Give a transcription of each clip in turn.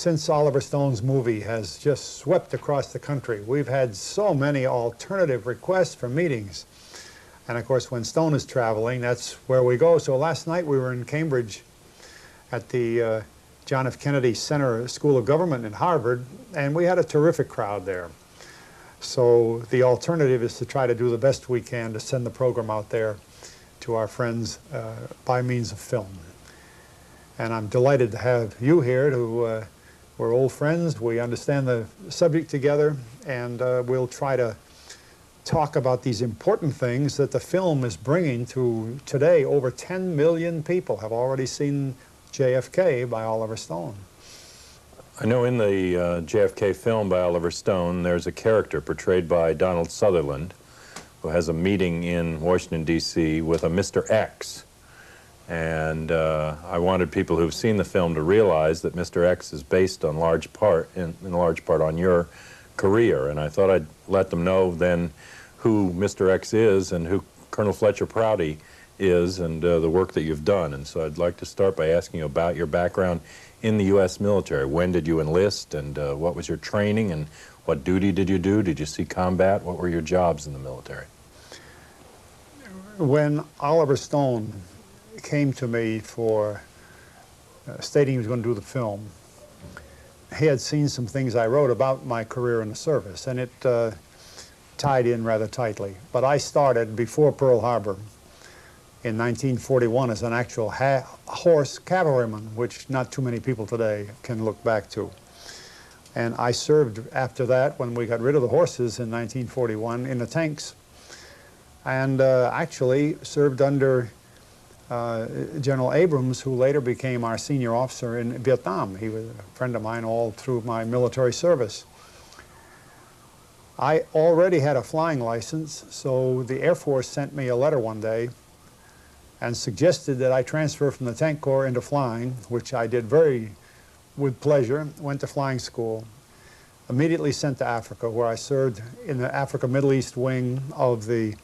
since Oliver Stone's movie has just swept across the country, we've had so many alternative requests for meetings. And of course, when Stone is traveling, that's where we go. So last night we were in Cambridge at the John F. Kennedy Center School of Government in Harvard, and we had a terrific crowd there. So the alternative is to try to do the best we can to send the program out there to our friends by means of film. And I'm delighted to have you here, who we're old friends. We understand the subject together, and we'll try to talk about these important things that the film is bringing to today. Over 10 million people have already seen JFK by Oliver Stone. I know in the JFK film by Oliver Stone, there's a character portrayed by Donald Sutherland who has a meeting in Washington, D.C. with a Mr. X. And I wanted people who've seen the film to realize that Mr. X is based on large part, in large part on your career. And I thought I'd let them know then who Mr. X is and who Colonel Fletcher Prouty is, and the work that you've done. And so I'd like to start by asking you about your background in the U.S. military. When did you enlist, and what was your training, and what duty did you do? Did you see combat? What were your jobs in the military? When Oliver Stone came to me for stating he was going to do the film, he had seen some things I wrote about my career in the service, and it tied in rather tightly. But I started before Pearl Harbor in 1941 as an actual horse cavalryman, which not too many people today can look back to. And I served after that, when we got rid of the horses in 1941, in the tanks, and actually served under General Abrams, who later became our senior officer in Vietnam. He was a friend of mine all through my military service. I already had a flying license, so the Air Force sent me a letter one day and suggested that I transfer from the Tank Corps into flying, which I did with pleasure. Went to flying school, immediately sent to Africa, where I served in the Africa Middle East wing of the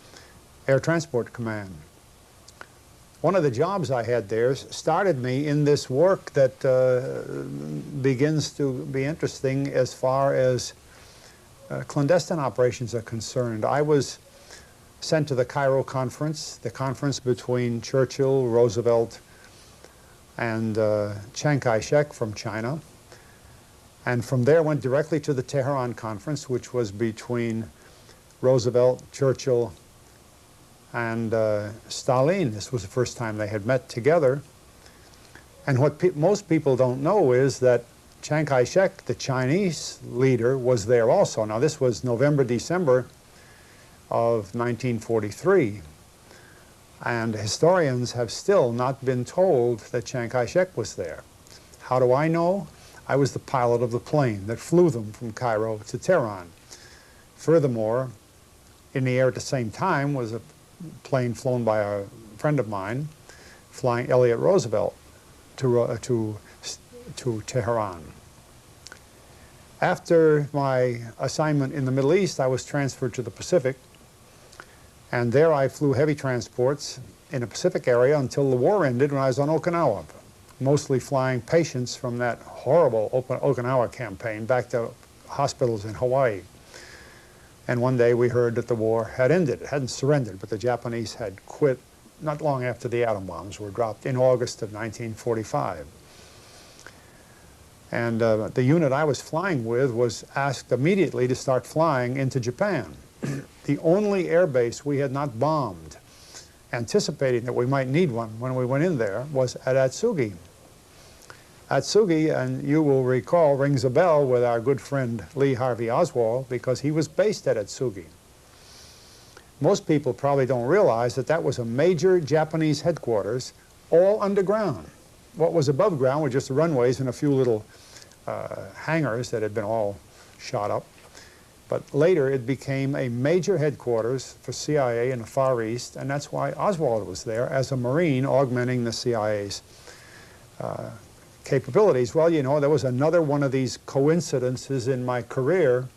Air Transport Command. One of the jobs I had there started me in this work that begins to be interesting as far as clandestine operations are concerned. I was sent to the Cairo conference, the conference between Churchill, Roosevelt, and Chiang Kai-shek from China. And from there went directly to the Tehran conference, which was between Roosevelt, Churchill, and Stalin. This was the first time they had met together. And what most people don't know is that Chiang Kai-shek, the Chinese leader, was there also. Now this was November, December of 1943. And historians have still not been told that Chiang Kai-shek was there. How do I know? I was the pilot of the plane that flew them from Cairo to Tehran. Furthermore, in the air at the same time was a plane flown by a friend of mine, flying Elliott Roosevelt to Tehran. After my assignment in the Middle East, I was transferred to the Pacific, and there I flew heavy transports in the Pacific area until the war ended, when I was on Okinawa, mostly flying patients from that horrible Okinawa campaign back to hospitals in Hawaii. And one day we heard that the war had ended. It hadn't surrendered, but the Japanese had quit not long after the atom bombs were dropped in August of 1945. And the unit I was flying with was asked immediately to start flying into Japan. The only air base we had not bombed, anticipating that we might need one when we went in there, was at Atsugi. Atsugi, and you will recall, rings a bell with our good friend Lee Harvey Oswald, because he was based at Atsugi. Most people probably don't realize that that was a major Japanese headquarters, all underground. What was above ground were just the runways and a few little hangars that had been all shot up. But later it became a major headquarters for CIA in the Far East, and that's why Oswald was there as a Marine, augmenting the CIA's capabilities. Well, you know, there was another one of these coincidences in my career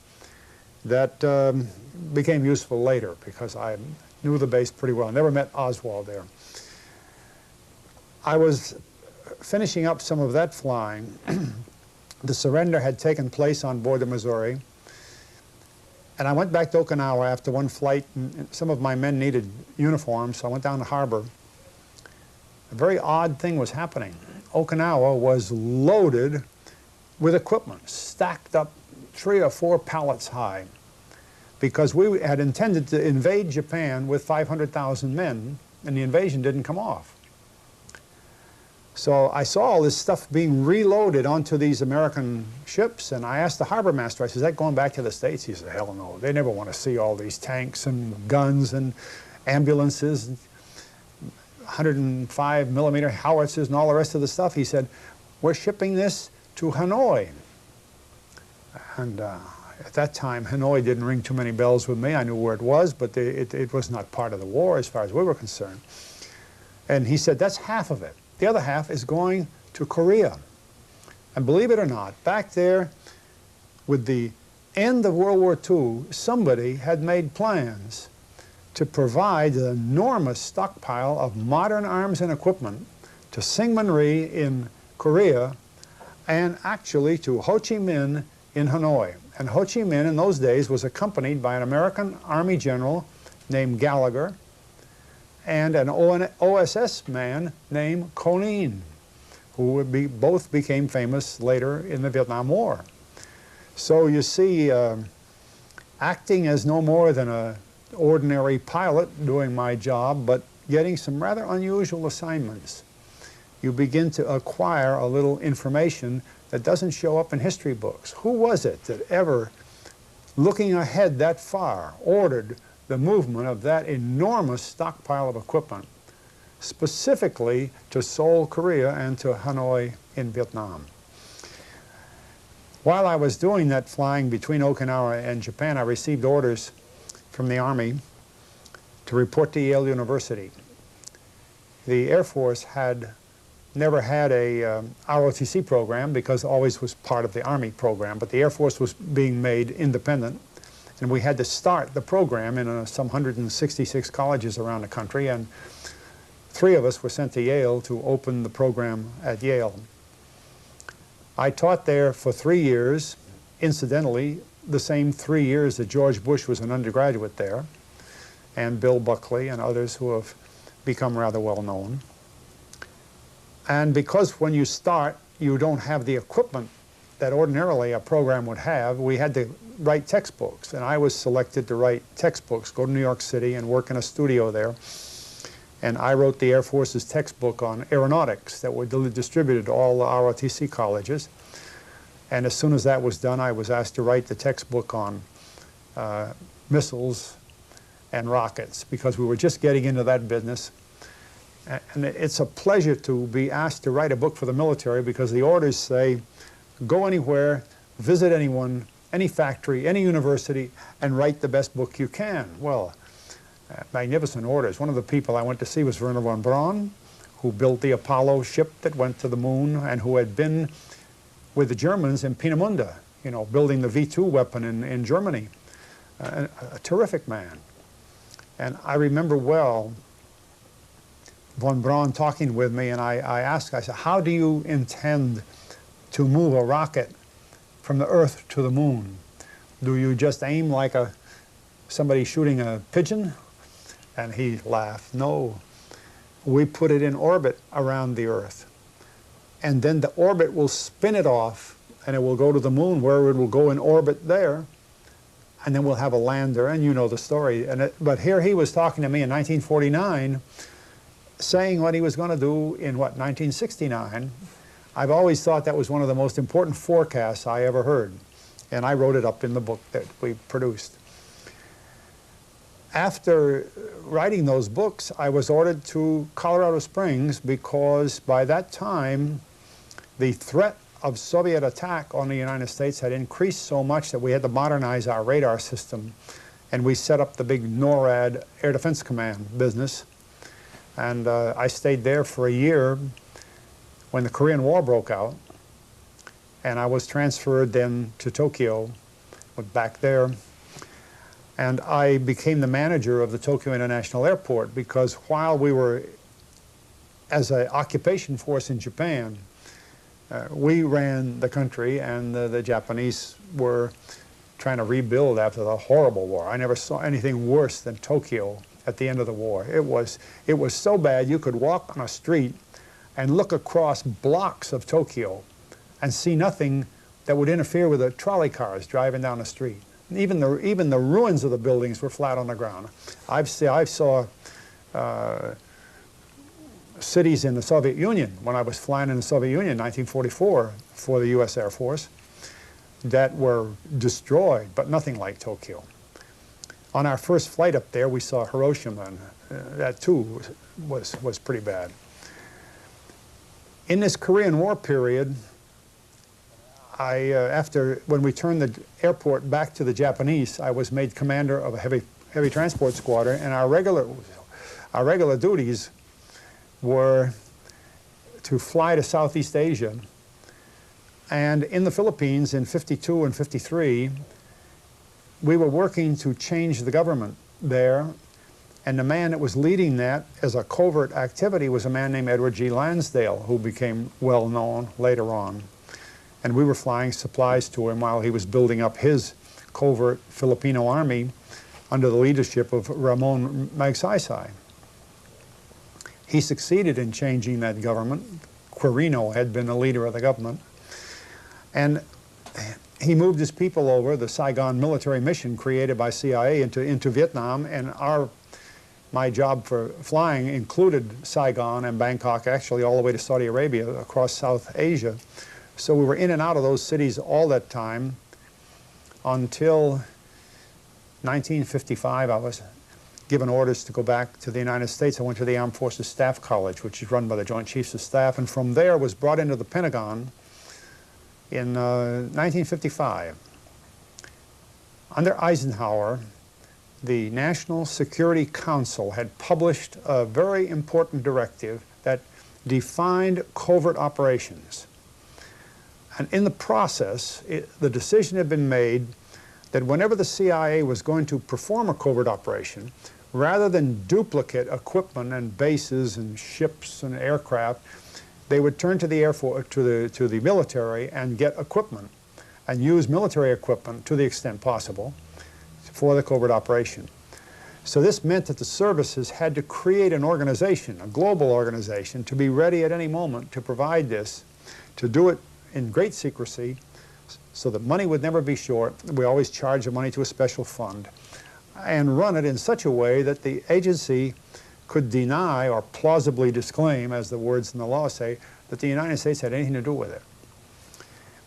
that became useful later, because I knew the base pretty well. I never met Oswald there. I was finishing up some of that flying The surrender had taken place on board the Missouri, and I went back to Okinawa after one flight, and some of my men needed uniforms, so I went down the harbor. A very odd thing was happening. Okinawa was loaded with equipment, stacked up 3 or 4 pallets high, because we had intended to invade Japan with 500,000 men, and the invasion didn't come off. So I saw all this stuff being reloaded onto these American ships, and I asked the harbor master, I said, is that going back to the States? He said, hell no, they never want to see all these tanks and guns and ambulances, 105 millimeter howitzers and all the rest of the stuff. He said, we're shipping this to Hanoi. And at that time, Hanoi didn't ring too many bells with me. I knew where it was, but it was not part of the war as far as we were concerned. And he said, that's half of it. The other half is going to Korea. And believe it or not, back there with the end of World War II, somebody had made plans to provide an enormous stockpile of modern arms and equipment to Syngman Rhee in Korea and actually to Ho Chi Minh in Hanoi. And Ho Chi Minh in those days was accompanied by an American Army general named Gallagher and an OSS man named Conin, who both became famous later in the Vietnam War. So you see, acting as no more than an ordinary pilot doing my job, but getting some rather unusual assignments, you begin to acquire a little information that doesn't show up in history books. Who was it that ever, looking ahead that far, ordered the movement of that enormous stockpile of equipment, specifically to Seoul, Korea, and to Hanoi in Vietnam? While I was doing that flying between Okinawa and Japan, I received orders from the Army to report to Yale University. The Air Force had never had a ROTC program because it always was part of the Army program, but the Air Force was being made independent, and we had to start the program in some 166 colleges around the country, and 3 of us were sent to Yale to open the program at Yale. I taught there for 3 years, incidentally, the same 3 years that George Bush was an undergraduate there, and Bill Buckley and others who have become rather well known. And because when you start, you don't have the equipment that ordinarily a program would have, we had to write textbooks. And I was selected to write textbooks, go to New York City and work in a studio there. And I wrote the Air Force's textbook on aeronautics that were distributed to all the ROTC colleges. And as soon as that was done, I was asked to write the textbook on missiles and rockets, because we were just getting into that business. And it's a pleasure to be asked to write a book for the military, because the orders say, go anywhere, visit anyone, any factory, any university, and write the best book you can. Well, magnificent orders. One of the people I went to see was Wernher von Braun, who built the Apollo ship that went to the moon and who had been with the Germans in Peenemünde, you know, building the V2 weapon in Germany. A terrific man. And I remember well von Braun talking with me, and I asked, I said, how do you intend to move a rocket from the Earth to the moon? Do you just aim like somebody shooting a pigeon? And he laughed. No, we put it in orbit around the Earth. And then the orbit will spin it off, and it will go to the moon, where it will go in orbit there. And then we'll have a lander, and you know the story. But here he was talking to me in 1949, saying what he was going to do in, 1969. I've always thought that was one of the most important forecasts I ever heard. And I wrote it up in the book that we produced. After writing those books, I was ordered to Colorado Springs, because by that time, the threat of Soviet attack on the United States had increased so much that we had to modernize our radar system. And we set up the big NORAD Air Defense Command business. And I stayed there for a year when the Korean War broke out. And I was transferred then to Tokyo, went back there. And I became the manager of the Tokyo International Airport, because while we were, as an occupation force in Japan, We ran the country, and the Japanese were trying to rebuild after the horrible war. I never saw anything worse than Tokyo at the end of the war. It was so bad you could walk on a street and look across blocks of Tokyo and see nothing that would interfere with the trolley cars driving down the street. Even the ruins of the buildings were flat on the ground. I saw cities in the Soviet Union when I was flying in the Soviet Union in 1944 for the U.S. Air Force that were destroyed, but nothing like Tokyo. On our first flight up there, we saw Hiroshima, and that too was pretty bad. In this Korean War period, when we turned the airport back to the Japanese, I was made commander of a heavy transport squadron, and our regular duties were to fly to Southeast Asia. And in the Philippines in 52 and 53, we were working to change the government there, and the man that was leading that as a covert activity was a man named Edward G. Lansdale, who became well known later on. And we were flying supplies to him while he was building up his covert Filipino army under the leadership of Ramon Magsaysay. He succeeded in changing that government. Quirino had been the leader of the government. And he moved his people over, the Saigon military mission created by CIA into Vietnam, and my job for flying included Saigon and Bangkok, actually all the way to Saudi Arabia, across South Asia. So we were in and out of those cities all that time until 1955. I was given orders to go back to the United States. I went to the Armed Forces Staff College, which is run by the Joint Chiefs of Staff, and from there was brought into the Pentagon in 1955. Under Eisenhower, the National Security Council had published a very important directive that defined covert operations. And in the process, the decision had been made that whenever the CIA was going to perform a covert operation, rather than duplicate equipment and bases and ships and aircraft, they would turn to the Air Force, to the military, and get equipment and use military equipment to the extent possible for the covert operation. So this meant that the services had to create an organization, a global organization, to be ready at any moment to provide this, to do it in great secrecy so that money would never be short. We always charge the money to a special fund and run it in such a way that the agency could deny or plausibly disclaim, as the words in the law say, that the United States had anything to do with it.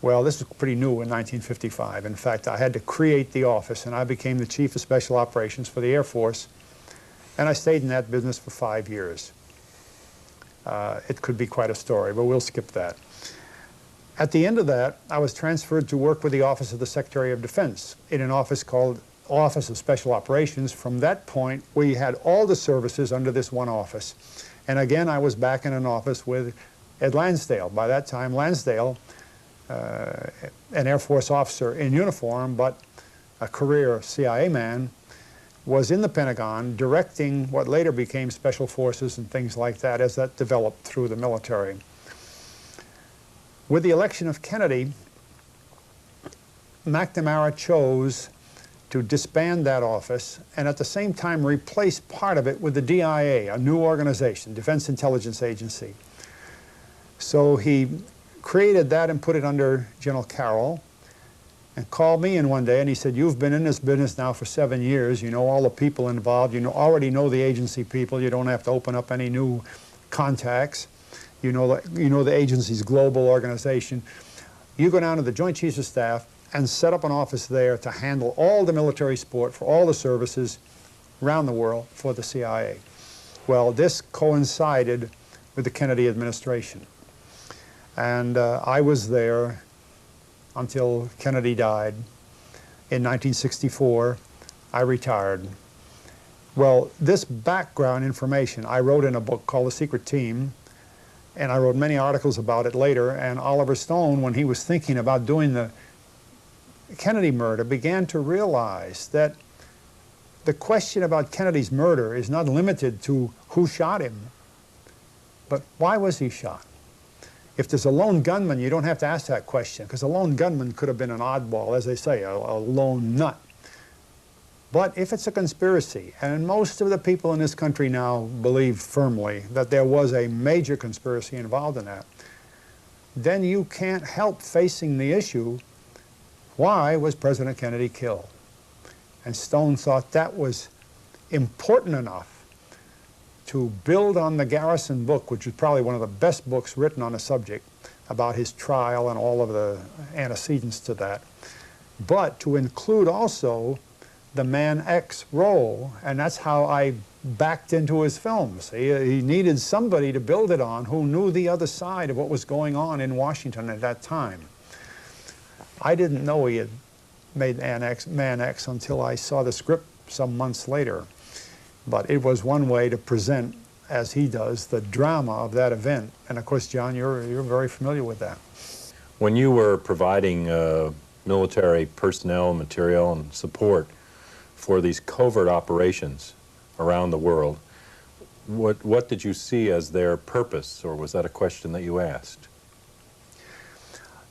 Well, this was pretty new in 1955. In fact, I had to create the office, and I became the Chief of Special Operations for the Air Force, and I stayed in that business for 5 years. It could be quite a story, but we'll skip that. At the end of that, I was transferred to work with the Office of the Secretary of Defense in an office called Office of Special Operations. From that point, we had all the services under this one office. And again, I was back in an office with Ed Lansdale. By that time, Lansdale, an Air Force officer in uniform, but a career CIA man, was in the Pentagon directing what later became Special Forces and things like that as that developed through the military. With the election of Kennedy, McNamara chose to disband that office and at the same time replace part of it with the DIA, a new organization, Defense Intelligence Agency. So he created that and put it under General Carroll and called me in one day and he said, "You've been in this business now for 7 years. You know all the people involved. You already know the agency people. You don't have to open up any new contacts. You know the agency's global organization. You go down to the Joint Chiefs of Staff and set up an office there to handle all the military support for all the services around the world for the CIA." Well, this coincided with the Kennedy administration. And I was there until Kennedy died. In 1964, I retired. Well, this background information I wrote in a book called The Secret Team, and I wrote many articles about it later, and Oliver Stone, when he was thinking about doing the Kennedy murder, began to realize that the question about Kennedy's murder is not limited to who shot him, but why was he shot? If there's a lone gunman, you don't have to ask that question, because a lone gunman could have been an oddball, as they say, a lone nut. But if it's a conspiracy, and most of the people in this country now believe firmly that there was a major conspiracy involved in that, then you can't help facing the issue, why was President Kennedy killed? And Stone thought that was important enough to build on the Garrison book, which is probably one of the best books written on the subject about his trial and all of the antecedents to that, but to include also the Man X role, and that's how I backed into his films. He needed somebody to build it on who knew the other side of what was going on in Washington at that time. I didn't know he had made Man X until I saw the script some months later. But it was one way to present, as he does, the drama of that event. And of course, John, you're very familiar with that. When you were providing military personnel, material, and support for these covert operations around the world, what did you see as their purpose, or was that a question that you asked?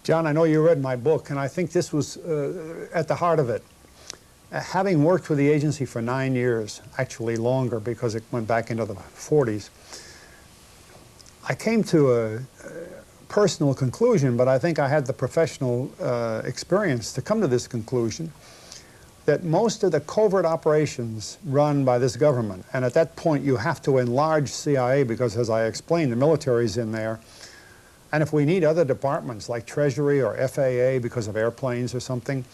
John, I know you read my book, and I think this was at the heart of it. Having worked with the agency for 9 years, actually longer because it went back into the 40s, I came to a personal conclusion, but I think I had the professional experience to come to this conclusion, that most of the covert operations run by this government, and at that point you have to enlarge CIA because, as I explained, the military's in there, and if we need other departments like Treasury or FAA because of airplanes or something,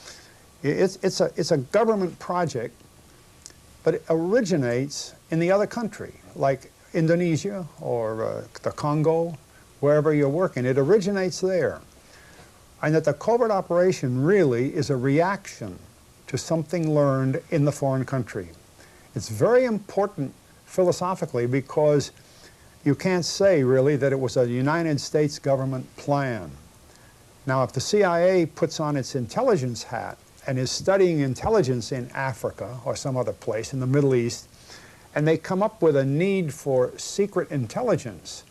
it's a government project, but it originates in the other country, like Indonesia or the Congo, wherever you're working. It originates there. And that the covert operation really is a reaction to something learned in the foreign country. It's very important philosophically because you can't say really that it was a United States government plan. Now, if the CIA puts on its intelligence hat and is studying intelligence in Africa or some other place in the Middle East, and they come up with a need for secret intelligence,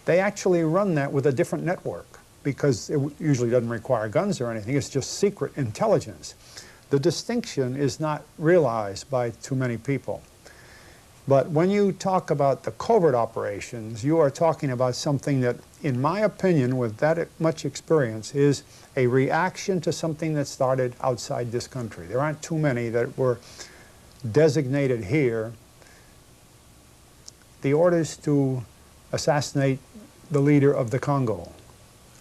they actually run that with a different network because it usually doesn't require guns or anything. It's just secret intelligence. The distinction is not realized by too many people. But when you talk about the covert operations, you are talking about something that, in my opinion, with that much experience, is a reaction to something that started outside this country. There aren't too many that were designated here. The orders to assassinate the leader of the Congo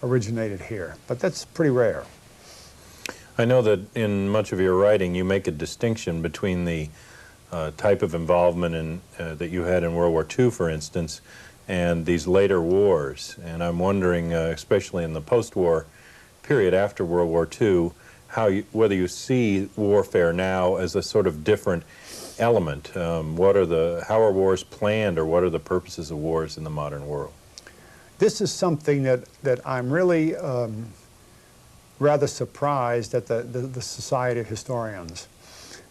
originated here, but that's pretty rare. I know that in much of your writing you make a distinction between the type of involvement that you had in World War II, for instance, and these later wars. And I'm wondering, especially in the post-war period after World War II, whether you see warfare now as a sort of different element. How are wars planned, or what are the purposes of wars in the modern world? This is something that I'm really rather surprised at the Society of Historians.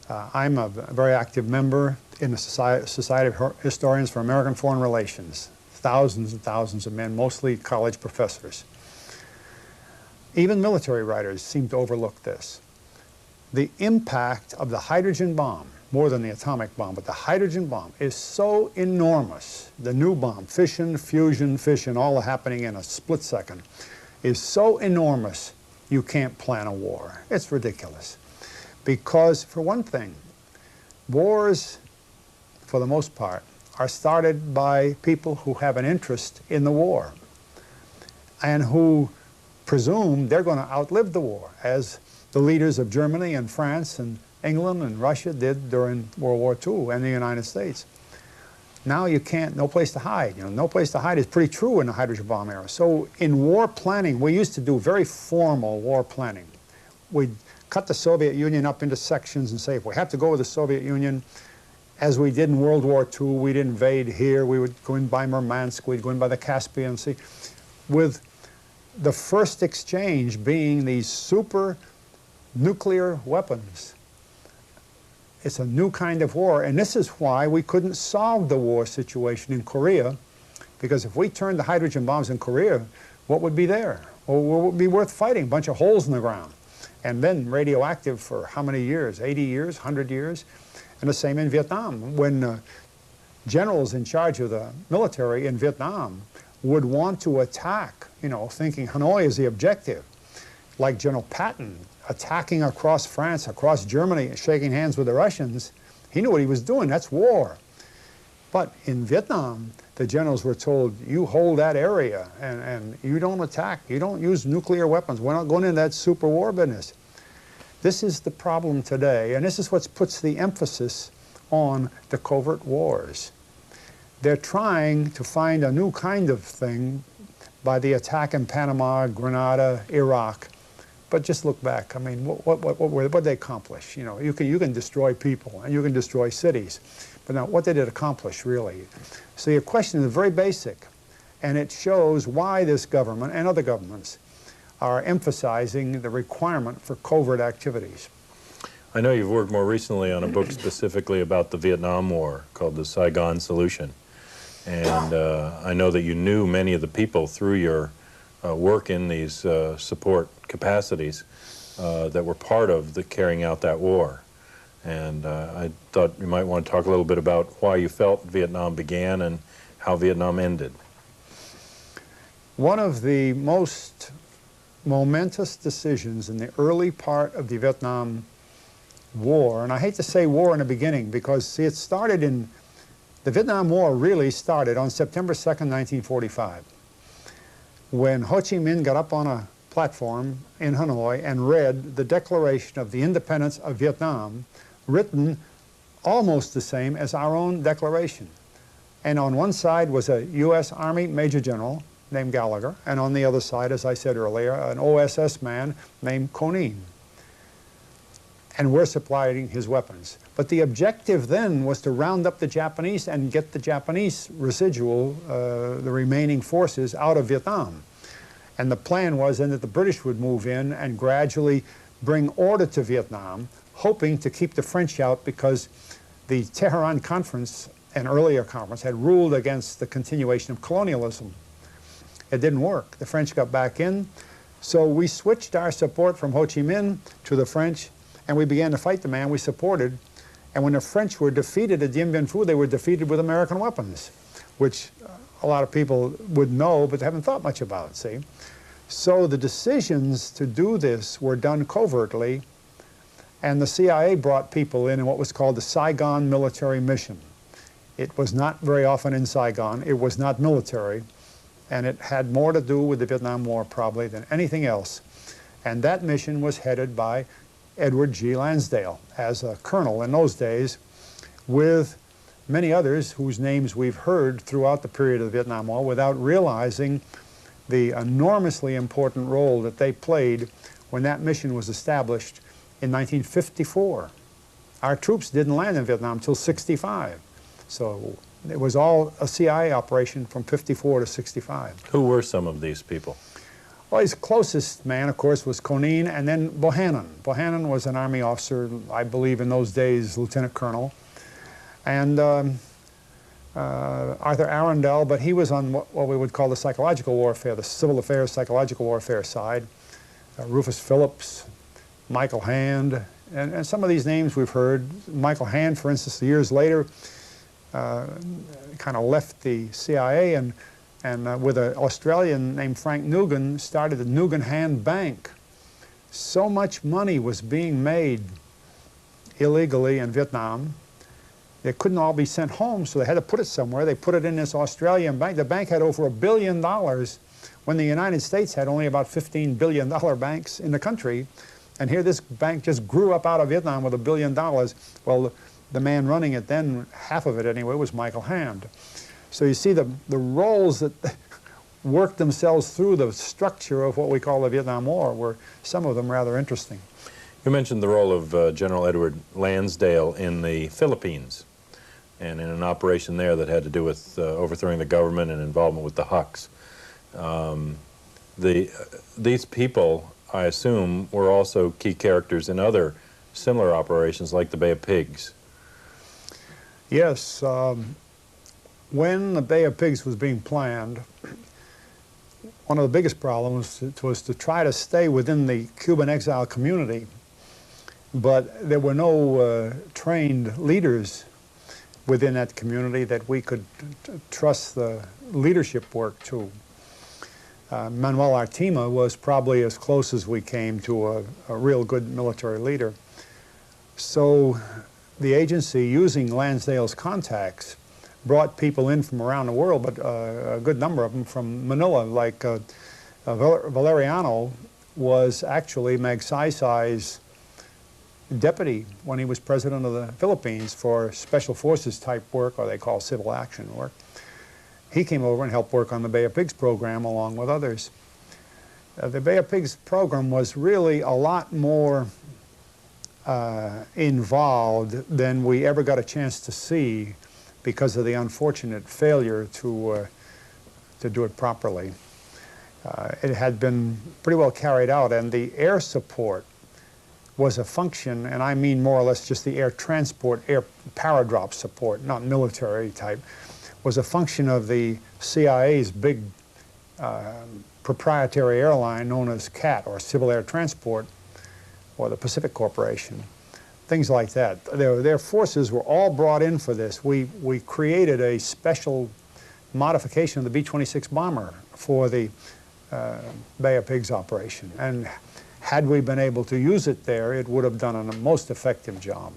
I'm a very active member in the Society of Historians for American Foreign Relations. Thousands and thousands of men, mostly college professors. Even military writers seem to overlook this. The impact of the hydrogen bomb, more than the atomic bomb, but the hydrogen bomb is so enormous. The new bomb, fission, fusion, fission, all happening in a split second, is so enormous you can't plan a war. It's ridiculous. Because, for one thing, wars, for the most part, are started by people who have an interest in the war and who presume they're going to outlive the war, as the leaders of Germany and France and England and Russia did during World War II, and the United States. Now you can't, no place to hide. You know, no place to hide is pretty true in the hydrogen bomb era. So in war planning, we used to do very formal war planning. We'd cut the Soviet Union up into sections and say, if we have to go with the Soviet Union, as we did in World War II, we'd invade here, we would go in by Murmansk, we'd go in by the Caspian Sea, with the first exchange being these super nuclear weapons. It's a new kind of war, and this is why we couldn't solve the war situation in Korea, because if we turned the hydrogen bombs in Korea, what would be there? Or what would be worth fighting? A bunch of holes in the ground. And then radioactive for how many years? 80 years, 100 years? And the same in Vietnam. When generals in charge of the military in Vietnam would want to attack, you know, thinking Hanoi is the objective, like General Patton attacking across France, across Germany, shaking hands with the Russians, he knew what he was doing. That's war. But in Vietnam, the generals were told, you hold that area and you don't attack, you don't use nuclear weapons. We're not going into that super war business. This is the problem today, and this is what puts the emphasis on the covert wars. They're trying to find a new kind of thing by the attack in Panama, Grenada, Iraq. But just look back. I mean, what did they accomplish? You know, you can destroy people and you can destroy cities, but now what did it accomplish really? So your question is very basic, and it shows why this government and other governments are emphasizing the requirement for covert activities. I know you've worked more recently on a book specifically about the Vietnam War called The Saigon Solution, and I know that you knew many of the people through your work in these support capacities that were part of the carrying out that war. And I thought you might want to talk a little bit about why you felt Vietnam began and how Vietnam ended. One of the most momentous decisions in the early part of the Vietnam War, and I hate to say war in the beginning because, see, it started in, the Vietnam War really started on September 2nd, 1945. When Ho Chi Minh got up on a platform in Hanoi and read the Declaration of the Independence of Vietnam, written almost the same as our own declaration. And on one side was a U.S. Army Major General named Gallagher, and on the other side, as I said earlier, an OSS man named Conin. And we're supplying his weapons. But the objective then was to round up the Japanese and get the Japanese residual, the remaining forces, out of Vietnam. And the plan was then that the British would move in and gradually bring order to Vietnam, hoping to keep the French out because the Tehran Conference, an earlier conference, had ruled against the continuation of colonialism. It didn't work. The French got back in. So we switched our support from Ho Chi Minh to the French, and we began to fight the man we supported. And when the French were defeated at Dien Bien Phu, they were defeated with American weapons, which a lot of people would know, but they haven't thought much about, see? So the decisions to do this were done covertly, and the CIA brought people in what was called the Saigon Military Mission. It was not very often in Saigon. It was not military, and it had more to do with the Vietnam War probably than anything else. And that mission was headed by Edward G. Lansdale as a colonel in those days, with many others whose names we've heard throughout the period of the Vietnam War without realizing the enormously important role that they played when that mission was established in 1954. Our troops didn't land in Vietnam until '65. So it was all a CIA operation from '54 to '65. Who were some of these people? Well, his closest man, of course, was Conin, and then Bohannon. Bohannon was an Army officer, I believe in those days, Lieutenant Colonel. And Arthur Arundel, but he was on what we would call the psychological warfare, the civil affairs, psychological warfare side. Rufus Phillips, Michael Hand, and some of these names we've heard. Michael Hand, for instance, years later, kind of left the CIA and with an Australian named Frank Nugan, started the Nugan Hand Bank. So much money was being made illegally in Vietnam. It couldn't all be sent home, so they had to put it somewhere. They put it in this Australian bank. The bank had over $1 billion when the United States had only about $15 billion banks in the country. And here this bank just grew up out of Vietnam with $1 billion. Well, the man running it then, half of it anyway, was Michael Hand. So you see the roles that worked themselves through the structure of what we call the Vietnam War were some of them rather interesting. You mentioned the role of General Edward Lansdale in the Philippines and in an operation there that had to do with overthrowing the government and involvement with the Hucks. These people, I assume, were also key characters in other similar operations like the Bay of Pigs. Yes. When the Bay of Pigs was being planned, one of the biggest problems was to try to stay within the Cuban exile community, but there were no trained leaders within that community that we could trust the leadership work to. Manuel Artima was probably as close as we came to a real good military leader. So the agency, using Lansdale's contacts, brought people in from around the world, but a good number of them from Manila, like Valeriano was actually Magsaysay's deputy when he was president of the Philippines for special forces type work, or they call civil action work. He came over and helped work on the Bay of Pigs program along with others. The Bay of Pigs program was really a lot more involved than we ever got a chance to see because of the unfortunate failure to do it properly. It had been pretty well carried out, and the air support was a function, and I mean more or less just the air transport, air paradrop support, not military type, was a function of the CIA's big proprietary airline known as CAT, or Civil Air Transport, or the Pacific Corporation, things like that. Their forces were all brought in for this. We created a special modification of the B-26 bomber for the Bay of Pigs operation, and had we been able to use it there, it would have done a most effective job.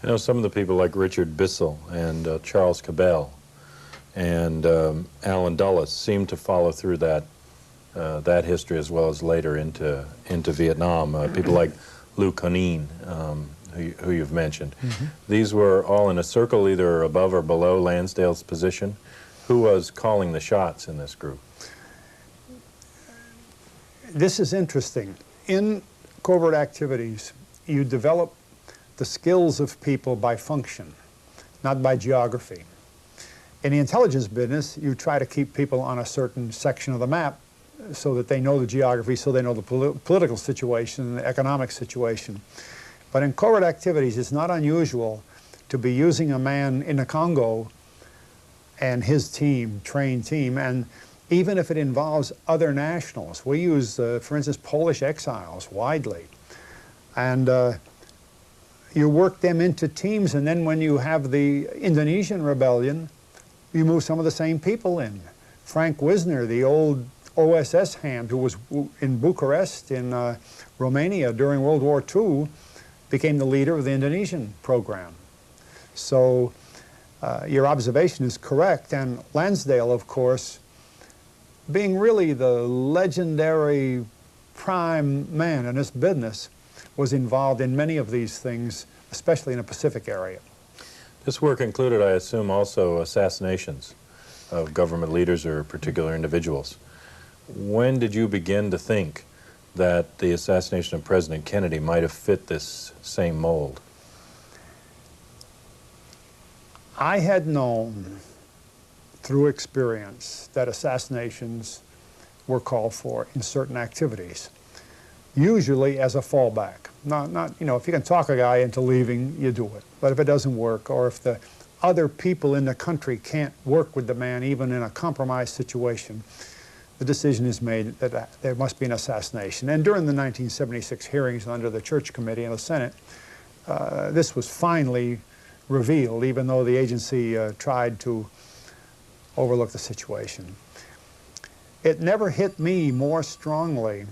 I know some of the people like Richard Bissell and Charles Cabell and Alan Dulles seem to follow through that history as well as later into Vietnam. People like Lou Conine, who you've mentioned. Mm-hmm. These were all in a circle, either above or below Lansdale's position. Who was calling the shots in this group? This is interesting. In covert activities, you develop the skills of people by function, not by geography. In the intelligence business, you try to keep people on a certain section of the map so that they know the geography, so they know the political situation, the economic situation. But in covert activities, it's not unusual to be using a man in the Congo and his team, trained team, and even if it involves other nationals. We use, for instance, Polish exiles widely. And you work them into teams, and then when you have the Indonesian rebellion, you move some of the same people in. Frank Wisner, the old OSS hand who was in Bucharest in Romania during World War II, became the leader of the Indonesian program. So your observation is correct, and Lansdale, of course, being really the legendary prime man in this business, was involved in many of these things, especially in the Pacific area. This work included, I assume, also assassinations of government leaders or particular individuals. When did you begin to think that the assassination of President Kennedy might have fit this same mold? I had known through experience that assassinations were called for in certain activities, usually as a fallback. Not, you know, if you can talk a guy into leaving, you do it. But if it doesn't work, or if the other people in the country can't work with the man even in a compromised situation, the decision is made that there must be an assassination. And during the 1976 hearings under the Church Committee in the Senate, this was finally revealed, even though the agency tried to overlook the situation. It never hit me more strongly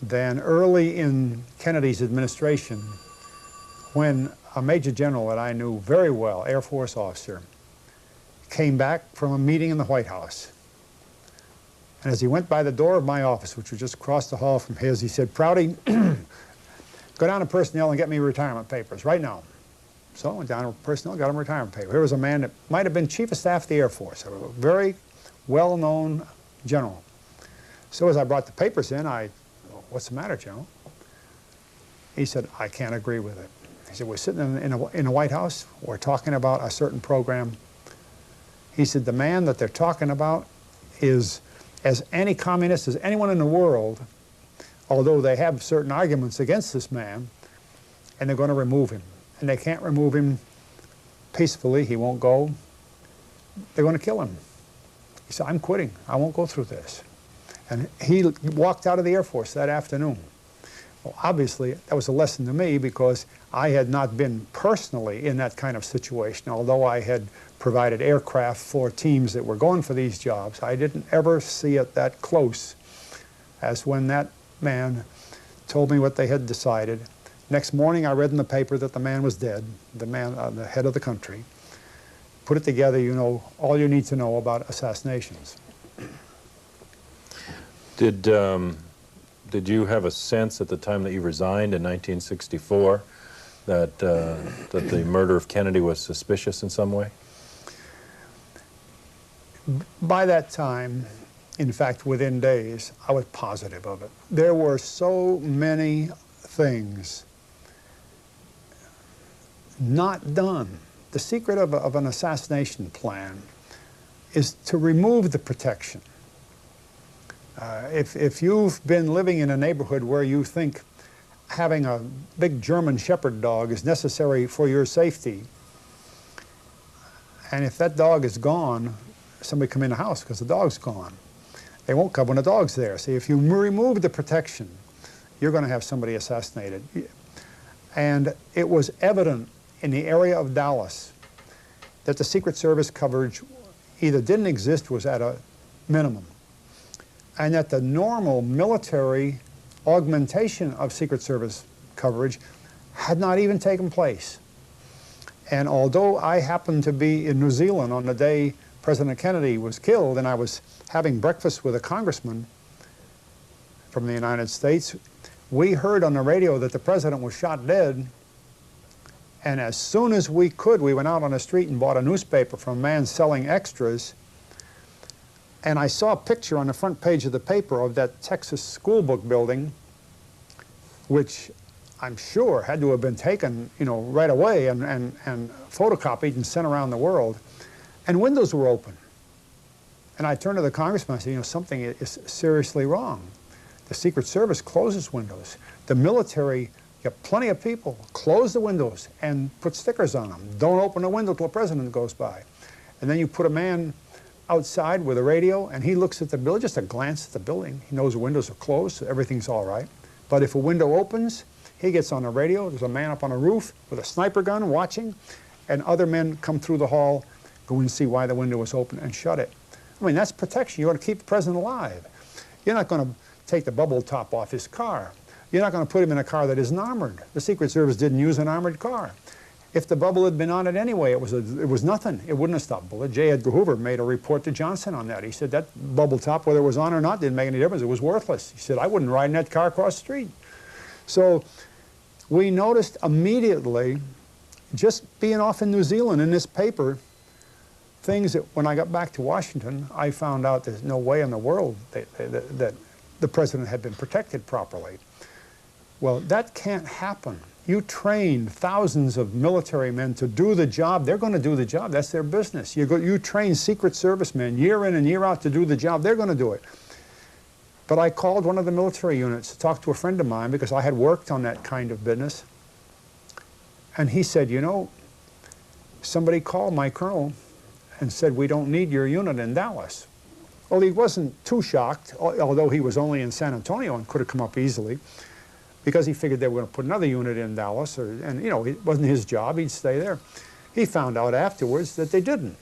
than early in Kennedy's administration, when a major general that I knew very well, Air Force officer, came back from a meeting in the White House. And as he went by the door of my office, which was just across the hall from his, he said, "Prouty, go down to personnel and get me retirement papers right now." So I went down to personnel, got him retirement paper. Here was a man that might have been Chief of Staff of the Air Force, a very well-known general. So as I brought the papers in, "What's the matter, General?" He said, "I can't agree with it." He said, "We're sitting in the White House, we're talking about a certain program." He said, "The man that they're talking about is as anti-communist as anyone in the world, although they have certain arguments against this man, and they're going to remove him. And they can't remove him peacefully, he won't go. They're going to kill him. He said, I'm quitting. I won't go through this. And he walked out of the Air Force that afternoon. Well, obviously, that was a lesson to me because I had not been personally in that kind of situation. Although I had provided aircraft for teams that were going for these jobs, I didn't ever see it that close as when that man told me what they had decided. Next morning, I read in the paper that the man was dead, the man, the head of the country. Put it together, you know all you need to know about assassinations. Did you have a sense at the time that you resigned in 1964 that that the murder of Kennedy was suspicious in some way? By that time, in fact, within days, I was positive of it. There were so many things not done. The secret of an assassination plan is to remove the protection. If you've been living in a neighborhood where you think having a big German Shepherd dog is necessary for your safety, and if that dog is gone, somebody come in the house because the dog's gone. They won't come when the dog's there. See, if you remove the protection, you're going to have somebody assassinated. And it was evident in the area of Dallas that the Secret Service coverage either didn't exist, was at a minimum, and that the normal military augmentation of Secret Service coverage had not even taken place. And although I happened to be in New Zealand on the day President Kennedy was killed, and I was having breakfast with a congressman from the United States, we heard on the radio that the president was shot dead. And as soon as we could, we went out on the street and bought a newspaper from a man selling extras. And I saw a picture on the front page of the paper of that Texas school book building, which I'm sure had to have been taken, you know, right away and photocopied and sent around the world. And windows were open. And I turned to the congressman and I said, you know, something is seriously wrong. The Secret Service closes windows. The military, you have plenty of people, close the windows and put stickers on them. Don't open the window till the president goes by. And then you put a man outside with a radio and he looks at the building, just a glance at the building. He knows the windows are closed, so everything's all right. But if a window opens, he gets on the radio. There's a man up on a roof with a sniper gun watching, and other men come through the hall, go and see why the window was open and shut it. I mean, that's protection. You want to keep the president alive. You're not going to take the bubble top off his car. You're not going to put him in a car that isn't armored. The Secret Service didn't use an armored car. If the bubble had been on it anyway, it was nothing. It wouldn't have stopped bullet. J. Edgar Hoover made a report to Johnson on that. He said that bubble top, whether it was on or not, didn't make any difference. It was worthless. He said, I wouldn't ride in that car across the street. So we noticed immediately, just being off in New Zealand in this paper, things that when I got back to Washington, I found out there's no way in the world that the president had been protected properly. Well, that can't happen. You train thousands of military men to do the job. They're going to do the job. That's their business. You train Secret Service men year in and year out to do the job. They're going to do it. But I called one of the military units to talk to a friend of mine because I had worked on that kind of business. And he said, you know, somebody called my colonel and said, we don't need your unit in Dallas. Well, he wasn't too shocked, although he was only in San Antonio and could have come up easily, because he figured they were going to put another unit in Dallas, and, you know, it wasn't his job. He'd stay there. He found out afterwards that they didn't.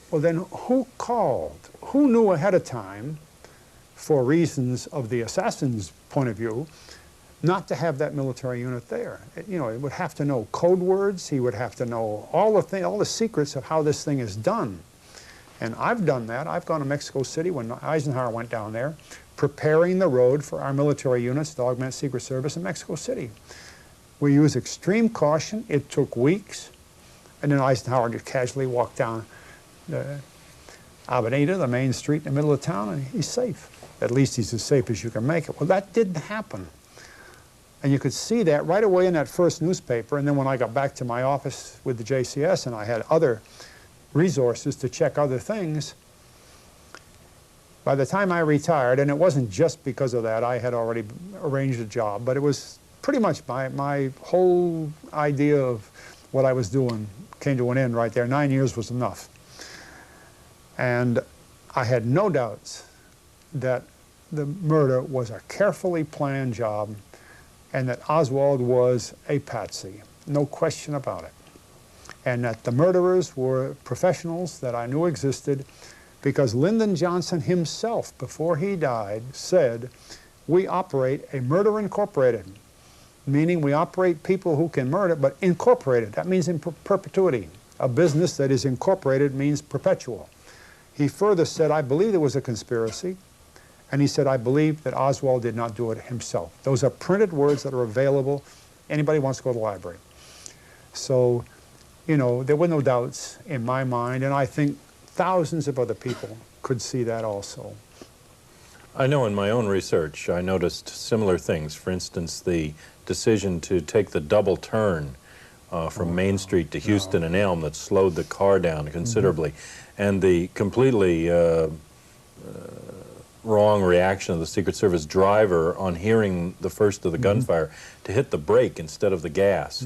Well, then who called? Who knew ahead of time, for reasons of the assassin's point of view, not to have that military unit there? You know, it would have to know code words. He would have to know all the secrets of how this thing is done. And I've done that. I've gone to Mexico City when Eisenhower went down there, preparing the road for our military units to augment Secret Service in Mexico City. We used extreme caution. It took weeks. And then Eisenhower just casually walked down the Avenida, the main street in the middle of town, and he's safe. At least he's as safe as you can make it. Well, that didn't happen. And you could see that right away in that first newspaper. And then when I got back to my office with the JCS and I had other resources to check other things, by the time I retired, and it wasn't just because of that, I had already arranged a job, but it was pretty much my whole idea of what I was doing came to an end right there. 9 years was enough. And I had no doubts that the murder was a carefully planned job and that Oswald was a patsy, no question about it. And that the murderers were professionals that I knew existed, because Lyndon Johnson himself, before he died, said, "We operate a murder incorporated," meaning we operate people who can murder, but incorporated. That means in perpetuity. A business that is incorporated means perpetual. He further said, "I believe there was a conspiracy," and he said, "I believe that Oswald did not do it himself." Those are printed words that are available. Anybody wants to go to the library. So, you know, there were no doubts in my mind, and I think thousands of other people could see that also. I know in my own research I noticed similar things. For instance, the decision to take the double turn from Main Street to Houston and Elm that slowed the car down considerably, and the completely wrong reaction of the Secret Service driver on hearing the first of the gunfire to hit the brake instead of the gas,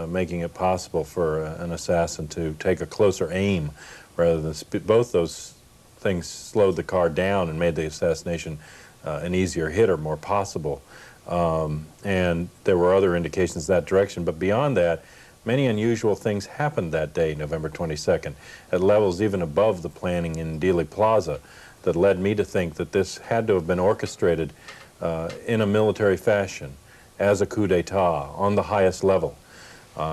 making it possible for an assassin to take a closer aim rather than both those things slowed the car down and made the assassination an easier hit or more possible. And there were other indications that direction, but beyond that, many unusual things happened that day, November 22nd, at levels even above the planning in Dealey Plaza, that led me to think that this had to have been orchestrated in a military fashion, as a coup d'etat, on the highest level.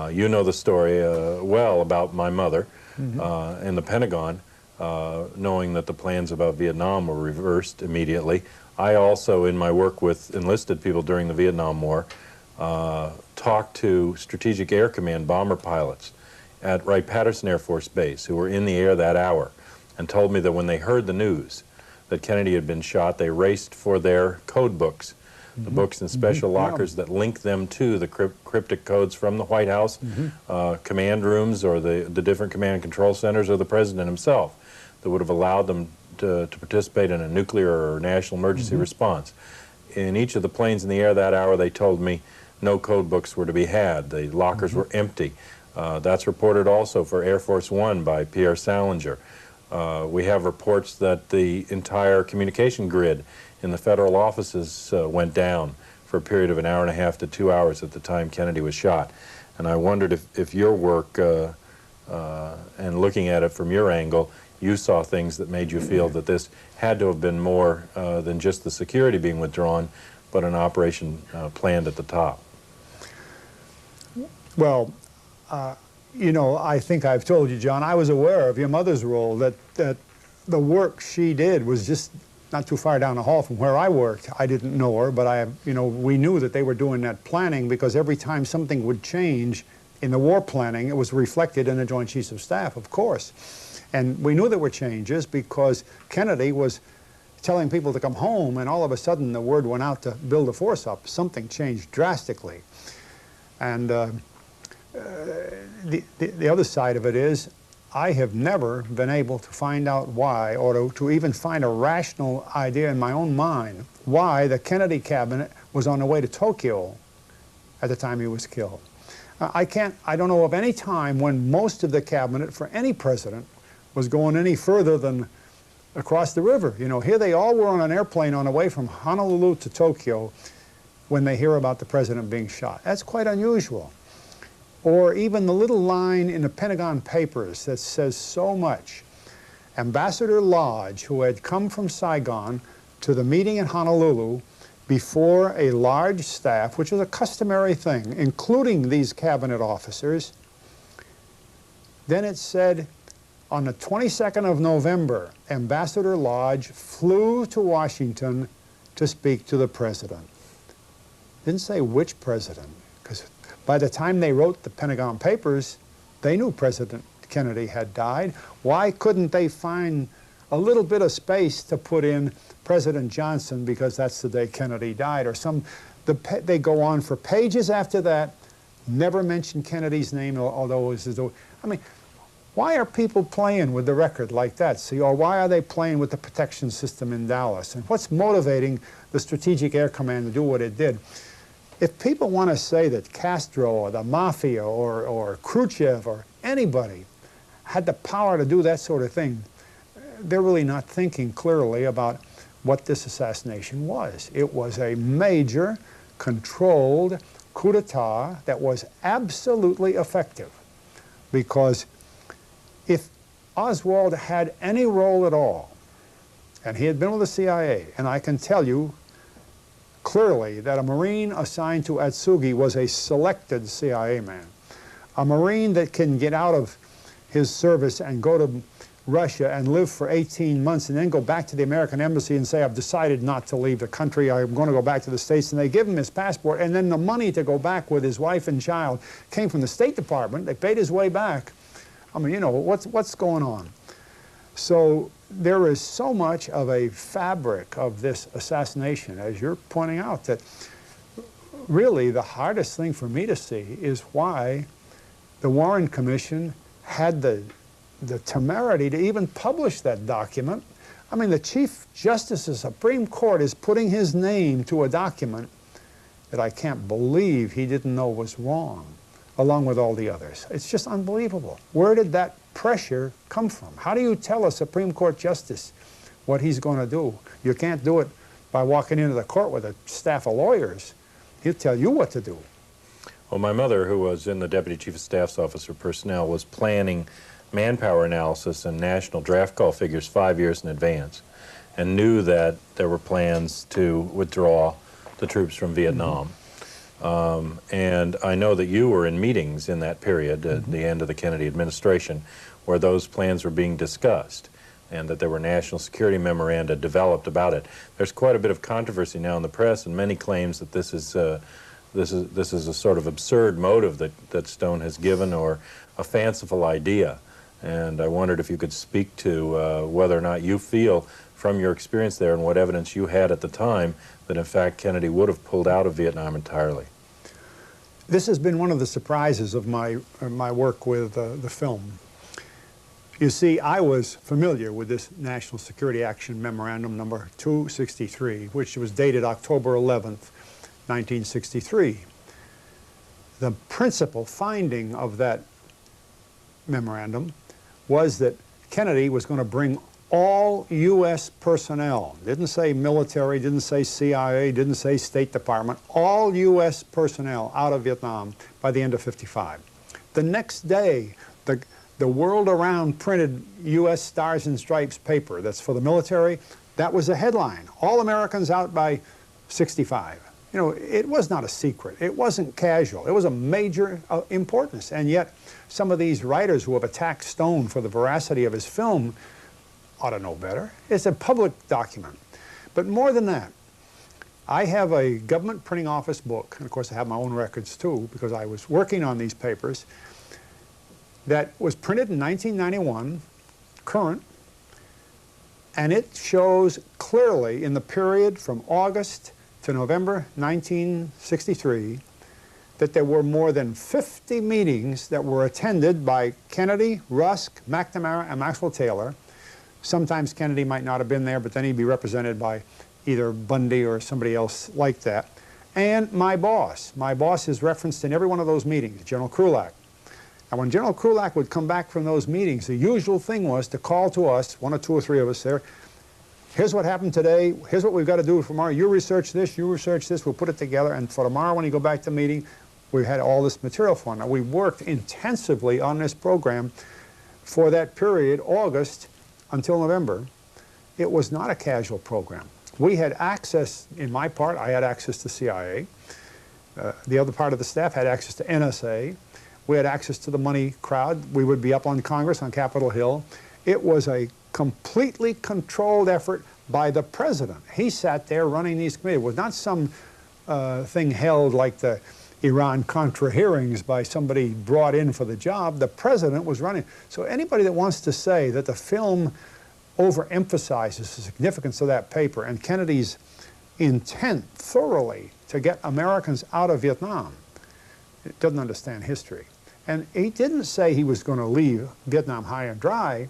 You know the story well about my mother and the Pentagon, knowing that the plans about Vietnam were reversed immediately. I also, in my work with enlisted people during the Vietnam War, talked to Strategic Air Command bomber pilots at Wright-Patterson Air Force Base who were in the air that hour, and told me that when they heard the news that Kennedy had been shot, they raced for their code books, the books in special lockers that link them to the cryptic codes from the White House, command rooms, or the different command and control centers, or the president himself, that would have allowed them to participate in a nuclear or national emergency response. In each of the planes in the air that hour, they told me no code books were to be had. The lockers were empty. That's reported also for Air Force One by Pierre Salinger. We have reports that the entire communication grid in the federal offices went down for a period of an hour and a half to 2 hours at the time Kennedy was shot. And I wondered if your work and looking at it from your angle, you saw things that made you feel that this had to have been more than just the security being withdrawn, but an operation planned at the top. Well, you know, I think I've told you, John, I was aware of your mother's role, that the work she did was just not too far down the hall from where I worked. I didn't know her, but you know, we knew that they were doing that planning, because every time something would change in the war planning, it was reflected in the Joint Chiefs of Staff, of course. And we knew there were changes because Kennedy was telling people to come home, and all of a sudden the word went out to build a force up. Something changed drastically. And the other side of it is, I have never been able to find out why, or to even find a rational idea in my own mind, why the Kennedy cabinet was on the way to Tokyo at the time he was killed. I don't know of any time when most of the cabinet for any president was going any further than across the river. You know, here they all were on an airplane on the way from Honolulu to Tokyo when they hear about the president being shot. That's quite unusual. Or even the little line in the Pentagon Papers that says so much. Ambassador Lodge, who had come from Saigon to the meeting in Honolulu before a large staff, which was a customary thing, including these cabinet officers, then it said, on the 22nd of November, Ambassador Lodge flew to Washington to speak to the president. Didn't say which president, because by the time they wrote the Pentagon Papers, they knew President Kennedy had died. Why couldn't they find a little bit of space to put in President Johnson, because that's the day Kennedy died, or they go on for pages after that, never mention Kennedy's name, although it was, I mean, why are people playing with the record like that? See, or why are they playing with the protection system in Dallas? And what's motivating the Strategic Air Command to do what it did? If people want to say that Castro or the Mafia or Khrushchev or anybody had the power to do that sort of thing, they're really not thinking clearly about what this assassination was. It was a major, controlled coup d'etat that was absolutely effective. Because if Oswald had any role at all, and he had been with the CIA, and I can tell you clearly that a Marine assigned to Atsugi was a selected CIA man. A Marine that can get out of his service and go to Russia and live for 18 months and then go back to the American embassy and say, I've decided not to leave the country, I'm going to go back to the States, and they give him his passport, and then the money to go back with his wife and child came from the State Department. They paid his way back. I mean, you know, what's going on? So there is so much of a fabric of this assassination, as you're pointing out, that really the hardest thing for me to see is why the Warren Commission had the temerity to even publish that document. I mean, the Chief Justice of the Supreme Court is putting his name to a document that I can't believe he didn't know was wrong, along with all the others. It's just unbelievable. Where did that pressure come from? How do you tell a Supreme Court Justice what he's going to do? You can't do it by walking into the court with a staff of lawyers. He'll tell you what to do. Well, my mother, who was in the Deputy Chief of Staff's Office for Personnel, was planning manpower analysis and national draft call figures 5 years in advance, and knew that there were plans to withdraw the troops from Vietnam. And I know that you were in meetings in that period at the end of the Kennedy administration where those plans were being discussed, and that there were national security memoranda developed about it. There's quite a bit of controversy now in the press, and many claims that this is a sort of absurd motive that Stone has given, or a fanciful idea. And I wondered if you could speak to whether or not you feel, from your experience there and what evidence you had at the time, that in fact Kennedy would have pulled out of Vietnam entirely. This has been one of the surprises of my work with the film. You see, I was familiar with this National Security Action Memorandum number 263, which was dated October 11th, 1963. The principal finding of that memorandum was that Kennedy was going to bring all U.S. personnel, didn't say military, didn't say CIA, didn't say State Department, all U.S. personnel out of Vietnam by the end of '55. The next day, the World Around printed U.S. Stars and Stripes paper that's for the military, that was the headline, all Americans out by '65. You know, it was not a secret. It wasn't casual. It was a major importance. And yet, some of these writers who have attacked Stone for the veracity of his film ought to know better. It's a public document. But more than that, I have a government printing office book, and of course I have my own records too, because I was working on these papers, that was printed in 1991, current, and it shows clearly in the period from August to November 1963 that there were more than 50 meetings that were attended by Kennedy, Rusk, McNamara, and Maxwell Taylor. Sometimes Kennedy might not have been there, but then he'd be represented by either Bundy or somebody else like that. And my boss. My boss is referenced in every one of those meetings, General Krulak. And when General Krulak would come back from those meetings, the usual thing was to call to us, one or two or three of us there, here's what happened today, here's what we've got to do for tomorrow, you research this, we'll put it together, and for tomorrow when you go back to the meeting, we had all this material for them. Now, we worked intensively on this program for that period, August until November. It was not a casual program. We had access, in my part, I had access to CIA. The other part of the staff had access to NSA. We had access to the money crowd. We would be up on Congress on Capitol Hill. It was a completely controlled effort by the president. He sat there running these committees. It was not some thing held like the Iran-Contra hearings by somebody brought in for the job. The president was running. So anybody that wants to say that the film overemphasizes the significance of that paper and Kennedy's intent thoroughly to get Americans out of Vietnam, it doesn't understand history. And he didn't say he was going to leave Vietnam high and dry.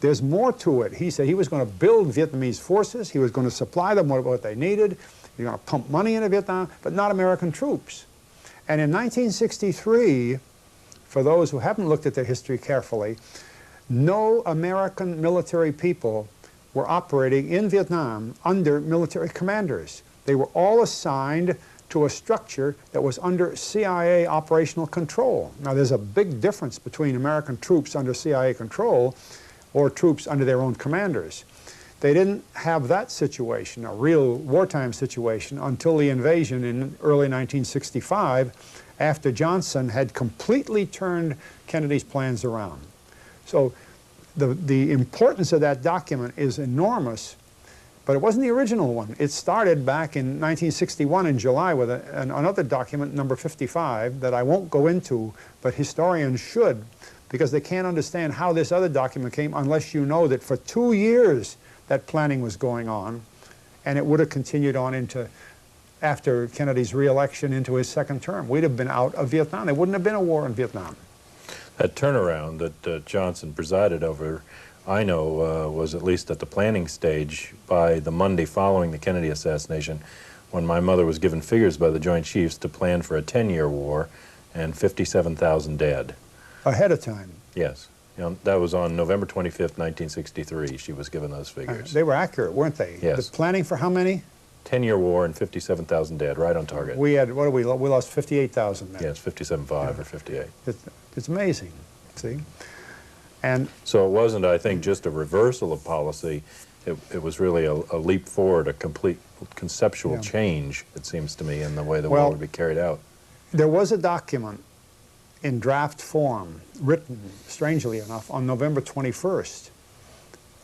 There's more to it. He said he was going to build Vietnamese forces. He was going to supply them with what they needed. He was going to pump money into Vietnam, but not American troops. And in 1963, for those who haven't looked at their history carefully, No American military people were operating in Vietnam under military commanders. They were all assigned to a structure that was under CIA operational control. Now, there's a big difference between American troops under CIA control or troops under their own commanders. They didn't have that situation, a real wartime situation, until the invasion in early 1965, after Johnson had completely turned Kennedy's plans around. So the importance of that document is enormous, but it wasn't the original one. It started back in 1961 in July with another document, number 55, that I won't go into, but historians should, because they can't understand how this other document came unless you know that for 2 years that planning was going on, and it would have continued on into after Kennedy's re-election into his second term. We'd have been out of Vietnam. There wouldn't have been a war in Vietnam. That turnaround that Johnson presided over, I know, was at least at the planning stage by the Monday following the Kennedy assassination, when my mother was given figures by the Joint Chiefs to plan for a 10-year war and 57,000 dead. Ahead of time. Yes. You know, that was on November 25th, 1963. She was given those figures. They were accurate, weren't they? Yes. The planning for how many? 10-year war and 57,000 dead, right on target. We had, what did we lost 58,000 men. Yes, 57.5 or 58. It's amazing, see? And so it wasn't, I think, just a reversal of policy. It was really a leap forward, a complete conceptual change, it seems to me, in the way the war would be carried out. There was a document in draft form, written, strangely enough, on November 21st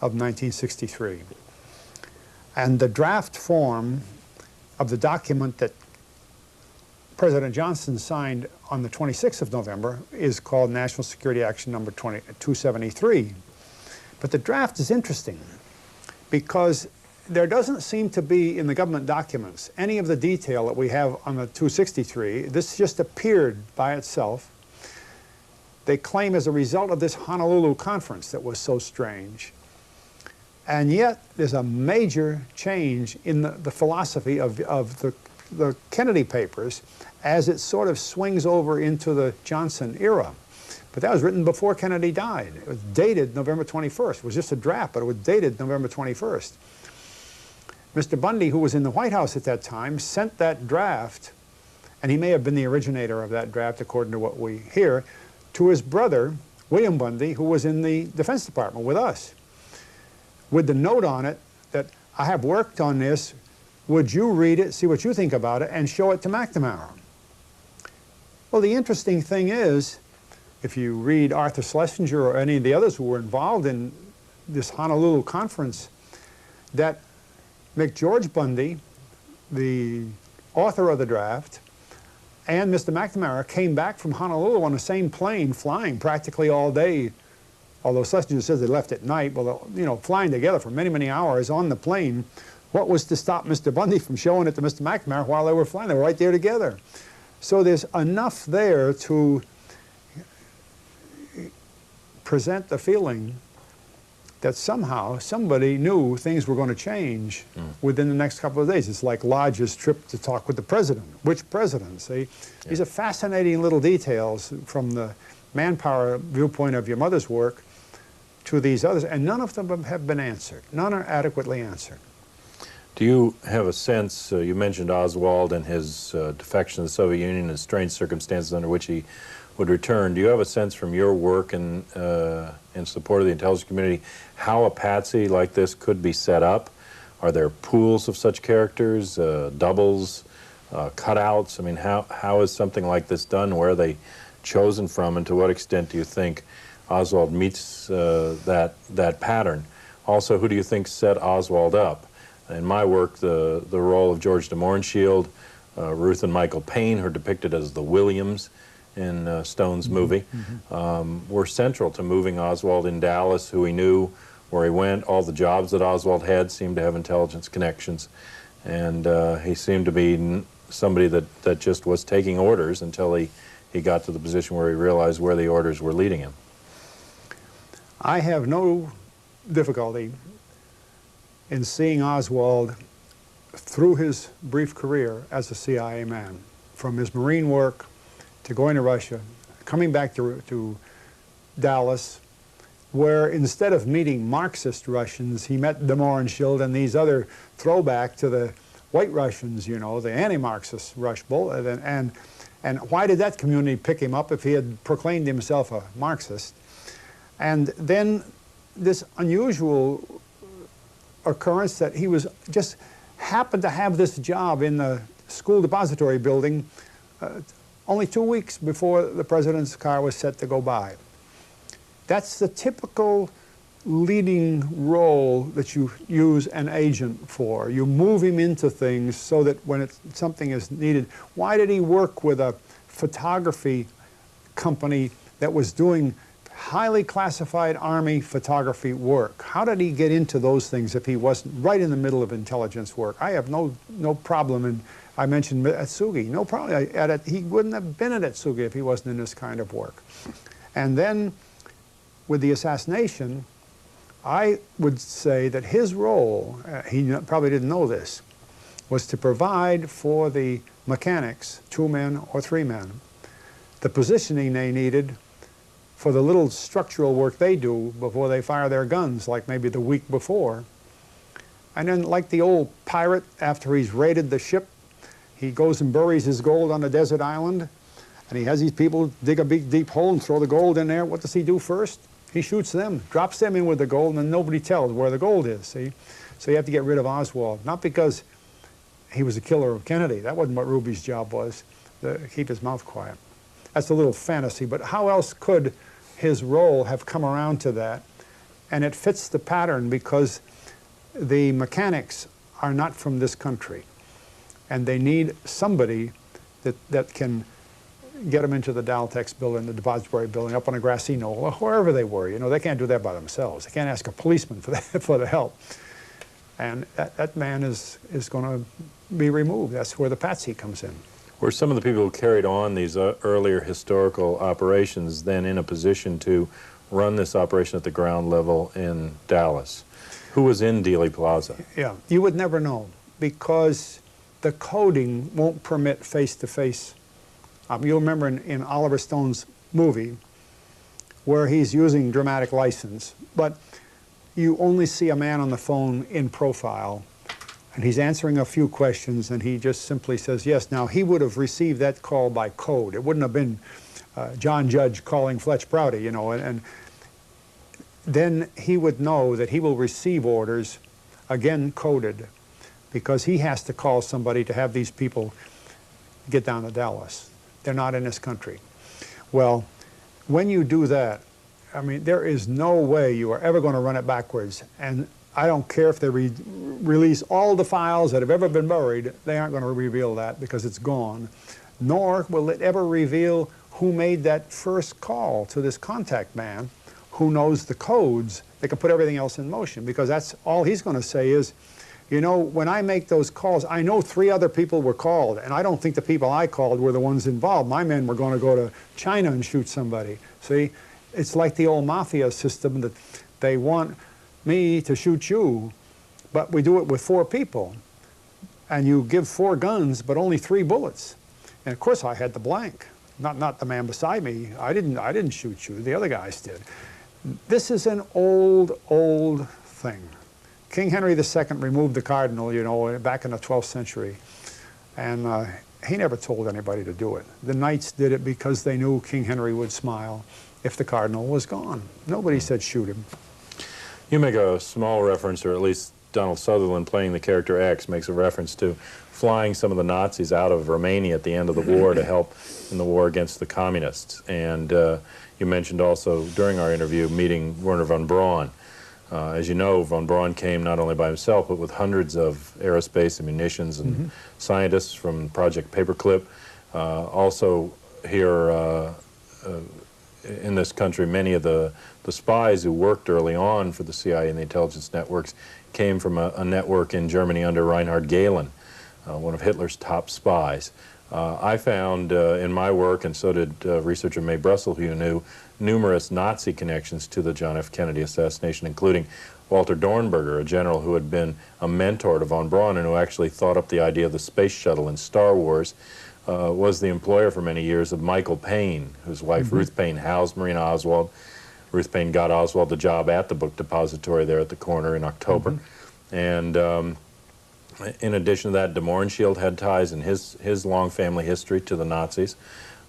of 1963. And the draft form of the document that President Johnson signed on the 26th of November is called National Security Action Number 273. But the draft is interesting because there doesn't seem to be in the government documents any of the detail that we have on the 263. This just appeared by itself. They claim as a result of this Honolulu conference that was so strange. And yet there's a major change in the philosophy of the Kennedy papers as it sort of swings over into the Johnson era. But that was written before Kennedy died. It was dated November 21st. It was just a draft, but it was dated November 21st. Mr. Bundy, who was in the White House at that time, sent that draft, and he may have been the originator of that draft, according to what we hear, to his brother, William Bundy, who was in the Defense Department with us, with the note on it that, I have worked on this, would you read it, see what you think about it, and show it to McNamara? Well, the interesting thing is, if you read Arthur Schlesinger or any of the others who were involved in this Honolulu conference, that McGeorge Bundy, the author of the draft, and Mr. McNamara came back from Honolulu on the same plane, flying practically all day, although Schlesinger says they left at night, well, you know, flying together for many, many hours on the plane. What was to stop Mr. Bundy from showing it to Mr. McNamara while they were flying? They were right there together. So there's enough there to present the feeling that somehow somebody knew things were going to change within the next couple of days. It's like Lodge's trip to talk with the president. Which president? See, these are fascinating little details from the manpower viewpoint of your mother's work to these others, and none of them have been answered. None are adequately answered. Do you have a sense, you mentioned Oswald and his defection to the Soviet Union and strange circumstances under which he would return. Do you have a sense from your work in support of the intelligence community how a patsy like this could be set up? Are there pools of such characters, doubles, cutouts? I mean, how is something like this done? Where are they chosen from, and to what extent do you think Oswald meets that pattern? Also, who do you think set Oswald up? In my work, the role of George de Mohrenschildt, Ruth and Michael Payne, who are depicted as the Williams in Stone's movie, were central to moving Oswald in Dallas, who he knew, where he went. All the jobs that Oswald had seemed to have intelligence connections, and he seemed to be somebody that just was taking orders until he got to the position where he realized where the orders were leading him. I have no difficulty in seeing Oswald through his brief career as a CIA man, from his Marine work to going to Russia, coming back to Dallas, where instead of meeting Marxist Russians, he met de Mohrenschildt and these other throwback to the white Russians, you know, the anti-Marxist Rush bull. And why did that community pick him up if he had proclaimed himself a Marxist? And then this unusual occurrence that he was just happened to have this job in the school depository building only 2 weeks before the president's car was set to go by. That's the typical leading role that you use an agent for. You move him into things so that when something is needed. Why did he work with a photography company that was doing highly classified Army photography work? How did he get into those things if he wasn't right in the middle of intelligence work? I have no problem, and I mentioned Atsugi, no problem. He wouldn't have been at Atsugi if he wasn't in this kind of work. And then with the assassination, I would say that his role, he probably didn't know this, was to provide for the mechanics, 2 men or 3 men, the positioning they needed for the little structural work they do before they fire their guns, like maybe the week before. And then, like the old pirate, after he's raided the ship, he goes and buries his gold on a desert island, and he has these people dig a big deep hole and throw the gold in there. What does he do first? He shoots them, drops them in with the gold, and then nobody tells where the gold is, see? So you have to get rid of Oswald, not because he was a killer of Kennedy. That wasn't what Ruby's job was, to keep his mouth quiet. That's a little fantasy, but how else could his role have come around to that? And it fits the pattern because the mechanics are not from this country, and they need somebody that can get them into the Daltex building, the depository building, up on a grassy knoll, or wherever they were. You know, they can't do that by themselves. They can't ask a policeman for that, for the help. And that man is going to be removed. That's where the patsy comes in. Were some of the people who carried on these earlier historical operations then in a position to run this operation at the ground level in Dallas? Who was in Dealey Plaza? Yeah, you would never know because the coding won't permit face-to-face. You'll remember in Oliver Stone's movie where he's using dramatic license, but you only see a man on the phone in profile, and he's answering a few questions, and he just simply says yes. Now, he would have received that call by code. It wouldn't have been John Judge calling Fletcher Prouty, you know, and then he would know that he will receive orders, again coded, because he has to call somebody to have these people get down to Dallas. They're not in this country. Well, when you do that, I mean, there is no way you are ever going to run it backwards. And I don't care if they release all the files that have ever been buried, they aren't going to reveal that because it's gone. Nor will it ever reveal who made that first call to this contact man who knows the codes that can put everything else in motion, because that's all he's going to say is, you know, when I make those calls, I know 3 other people were called, and I don't think the people I called were the ones involved. My men were going to go to China and shoot somebody. See, it's like the old mafia system that they want me to shoot you, but we do it with 4 people. And you give 4 guns, but only 3 bullets. And of course I had the blank, not the man beside me. I didn't shoot you, the other guys did. This is an old thing. King Henry II removed the cardinal, you know, back in the 12th century. And he never told anybody to do it. The knights did it because they knew King Henry would smile if the cardinal was gone. Nobody said shoot him. You make a small reference, or at least Donald Sutherland playing the character X makes a reference to flying some of the Nazis out of Romania at the end of the war to help in the war against the communists. And you mentioned also during our interview meeting Werner von Braun. As you know, von Braun came not only by himself, but with hundreds of aerospace and munitions and scientists from Project Paperclip. Also here in this country, many of the spies who worked early on for the CIA and the intelligence networks came from a network in Germany under Reinhard Gehlen, one of Hitler's top spies. I found in my work, and so did researcher Mae Brussel, who you knew, numerous Nazi connections to the John F. Kennedy assassination, including Walter Dornberger, a general who had been a mentor to von Braun and who actually thought up the idea of the space shuttle in Star Wars, was the employer for many years of Michael Payne, whose wife Ruth Payne housed Marina Oswald. Ruth Paine got Oswald the job at the book depository there at the corner in October. And in addition to that, de Mohrenschildt had ties in his long family history to the Nazis.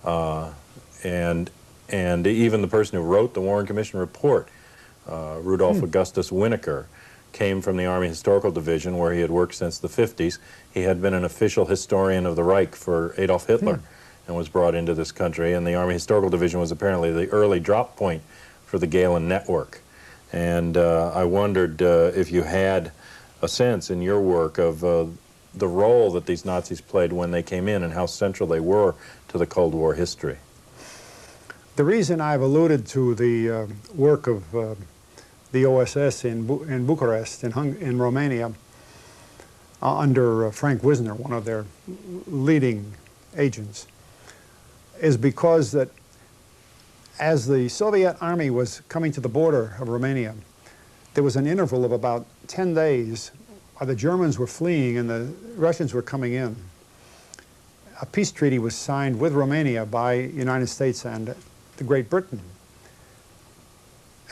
And even the person who wrote the Warren Commission report, Rudolf Augustus Winokur, came from the Army Historical Division, where he had worked since the 50s. He had been an official historian of the Reich for Adolf Hitler and was brought into this country. And the Army Historical Division was apparently the early drop point for the Gehlen network. And I wondered if you had a sense in your work of the role that these Nazis played when they came in and how central they were to the Cold War history. The reason I've alluded to the work of the OSS in Bucharest, in Romania, under Frank Wisner, one of their leading agents, is because that as the Soviet army was coming to the border of Romania, there was an interval of about 10 days while the Germans were fleeing and the Russians were coming in. A peace treaty was signed with Romania by the United States and the Great Britain.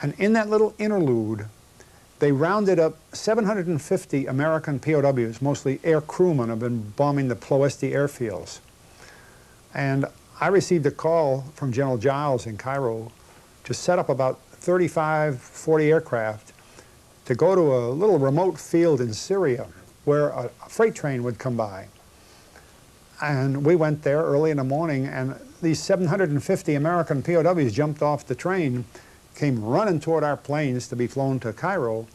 And in that little interlude, they rounded up 750 American POWs, mostly air crewmen, have been bombing the Ploesti airfields. And I received a call from General Giles in Cairo to set up about 35, 40 aircraft to go to a little remote field in Syria where a freight train would come by. And we went there early in the morning, and these 750 American POWs jumped off the train, came running toward our planes to be flown to Cairo,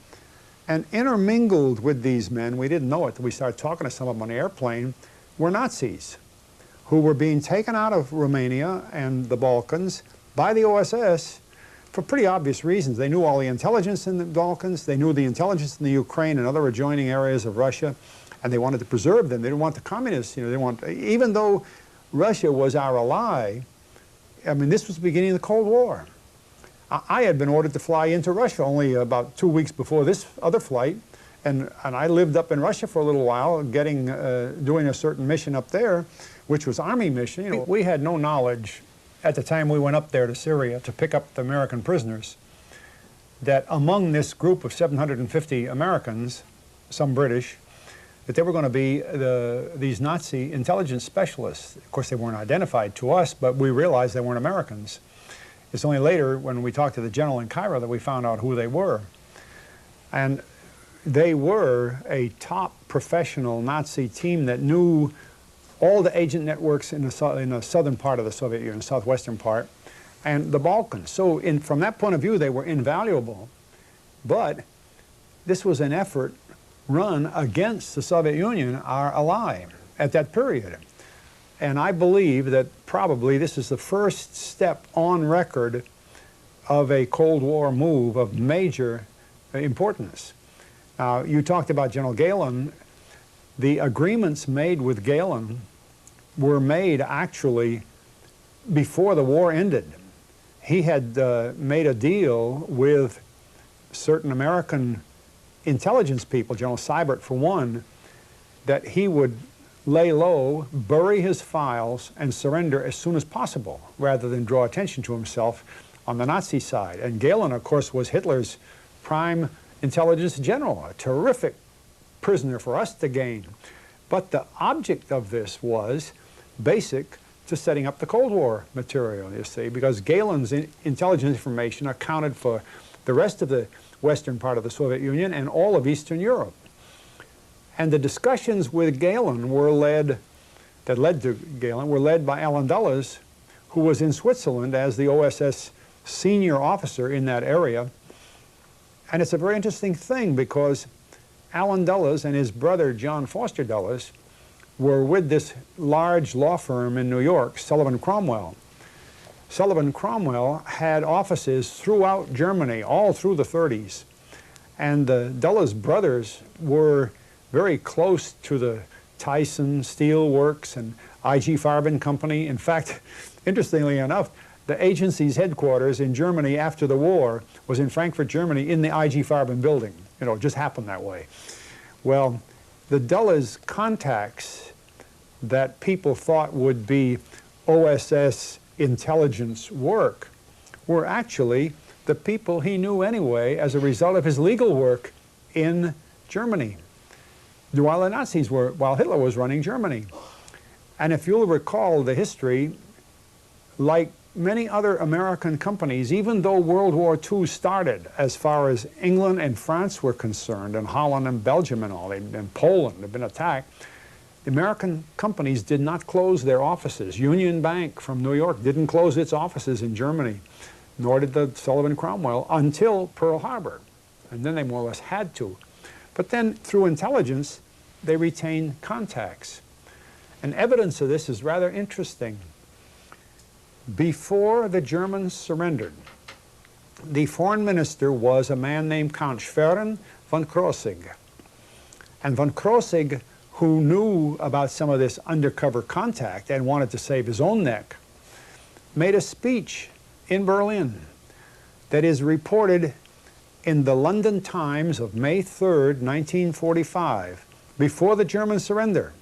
and intermingled with these men, we didn't know it till we started talking to some of them on the airplane, were Nazis who were being taken out of Romania and the Balkans by the OSS for pretty obvious reasons. They knew all the intelligence in the Balkans, they knew the intelligence in the Ukraine and other adjoining areas of Russia, and they wanted to preserve them. They didn't want the communists, they want, even though Russia was our ally, I mean, this was the beginning of the Cold War. I had been ordered to fly into Russia only about 2 weeks before this other flight, and I lived up in Russia for a little while, doing a certain mission up there, which was Army mission. We had no knowledge at the time we went up there to Syria to pick up the American prisoners that among this group of 750 Americans, some British, that they were going to be these Nazi intelligence specialists. Of course, they weren't identified to us, but we realized they weren't Americans. It's only later, when we talked to the general in Cairo, that we found out who they were. And they were a top professional Nazi team that knew all the agent networks in the southern part of the Soviet Union, southwestern part, and the Balkans. So from that point of view, they were invaluable. But this was an effort run against the Soviet Union, our ally, at that period. And I believe that probably this is the first step on record of a Cold War move of major importance. Now, you talked about General Gehlen. The agreements made with Gehlen were made actually before the war ended. He had made a deal with certain American intelligence people, General Seibert for one, that he would lay low, bury his files, and surrender as soon as possible, rather than draw attention to himself on the Nazi side. And Gehlen, of course, was Hitler's prime intelligence general, a terrific prisoner for us to gain. But the object of this was basic to setting up the Cold War material, you see, because Gehlen's intelligence information accounted for the rest of the western part of the Soviet Union and all of Eastern Europe. And the discussions with Gehlen were led by Allen Dulles, who was in Switzerland as the OSS senior officer in that area. And it's a very interesting thing because Allen Dulles and his brother John Foster Dulles were with this large law firm in New York, Sullivan Cromwell. Sullivan Cromwell had offices throughout Germany, all through the 30s. And the Dulles brothers were very close to the Tyson Steel Works and I.G. Farben Company. In fact, interestingly enough, the agency's headquarters in Germany after the war was in Frankfurt, Germany, in the I.G. Farben building. It just happened that way. Well, the Dulles contacts that people thought would be OSS intelligence work were actually the people he knew anyway as a result of his legal work in Germany, while Hitler was running Germany. And if you'll recall the history, like many other American companies, even though World War II started, as far as England and France were concerned, and Holland and Belgium and all, and Poland had been attacked, the American companies did not close their offices. Union Bank from New York didn't close its offices in Germany, nor did the Sullivan Cromwell, until Pearl Harbor. And then they more or less had to. But then, through intelligence, they retained contacts. And evidence of this is rather interesting. Before the Germans surrendered, the foreign minister was a man named Count Schwerin von Krosigk. And von Krosigk, who knew about some of this undercover contact and wanted to save his own neck, made a speech in Berlin that is reported in the London Times of May 3rd, 1945, before the German surrender.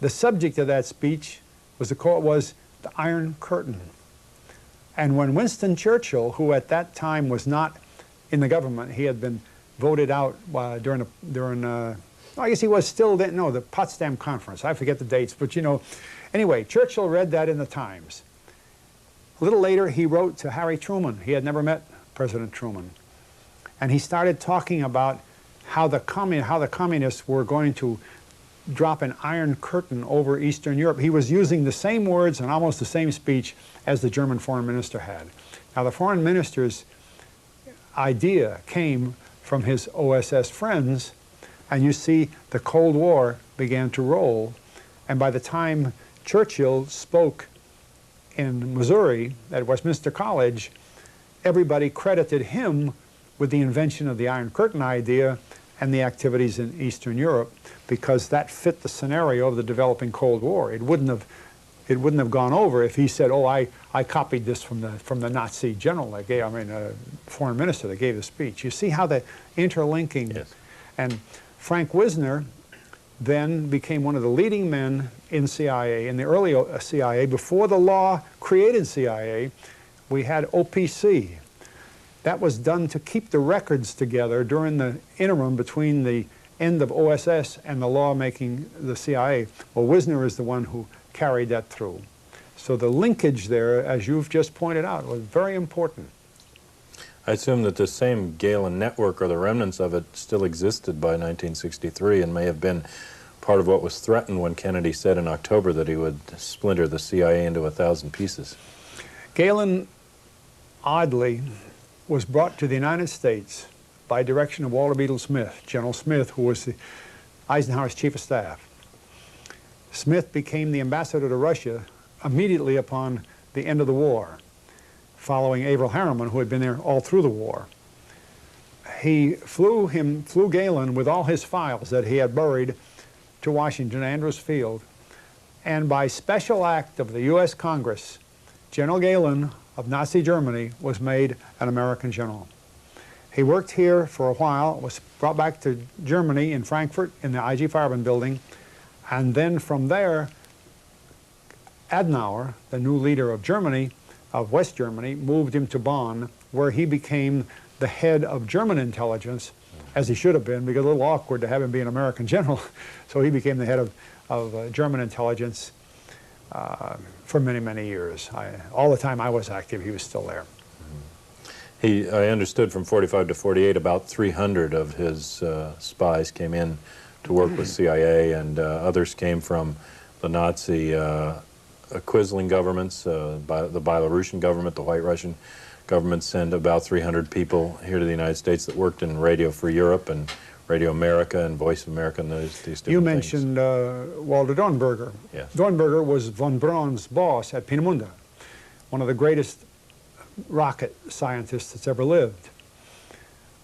The subject of that speech was the Iron Curtain. And when Winston Churchill, who at that time was not in the government, he had been voted out I guess he was still then, no, the Potsdam Conference. I forget the dates, but you know. Anyway, Churchill read that in the Times. A little later, he wrote to Harry Truman. He had never met President Truman. And he started talking about how the communists were going to drop an iron curtain over Eastern Europe. He was using the same words and almost the same speech as the German foreign minister had. Now, the foreign minister's idea came from his OSS friends, and you see the Cold War began to roll. And by the time Churchill spoke in Missouri at Westminster College, everybody credited him with the invention of the Iron Curtain idea and the activities in Eastern Europe, because that fit the scenario of the developing Cold War. It wouldn't have gone over if he said, "Oh, I copied this from the Nazi general that gave, foreign minister that gave the speech." You see how the interlinking. Yes. And Frank Wisner then became one of the leading men in CIA, in the early CIA. Before the law created CIA, we had OPC. That was done to keep the records together during the interim between the end of OSS and the law making the CIA. Well, Wisner is the one who carried that through. So the linkage there, as you've just pointed out, was very important. I assume that the same Galen network, or the remnants of it, still existed by 1963 and may have been part of what was threatened when Kennedy said in October that he would splinter the CIA into 1,000 pieces. Galen, oddly, was brought to the United States by direction of Walter Beadle Smith, General Smith, who was Eisenhower's chief of staff. Smith became the ambassador to Russia immediately upon the end of the war, following Averell Harriman, who had been there all through the war. He flew Galen with all his files that he had buried to Washington, Andrews Field, and by special act of the U.S. Congress, General Galen of Nazi Germany was made an American general. He worked here for a while, was brought back to Germany in Frankfurt in the IG Farben building, and then from there, Adenauer, the new leader of Germany, of West Germany, moved him to Bonn, where he became the head of German intelligence, as he should have been, because a little awkward to have him be an American general. So he became the head of German intelligence for many, many years. All the time I was active, he was still there. I understood from 45 to 48, about 300 of his spies came in to work with CIA, and others came from the Nazi Quisling governments, the Belarusian government, the White Russian government sent about 300 people here to the United States that worked in Radio Free Europe and Radio America and Voice of America and these different You mentioned Walter Dornberger. Yes. Dornberger was von Braun's boss at Peenemünde, one of the greatest rocket scientists that's ever lived.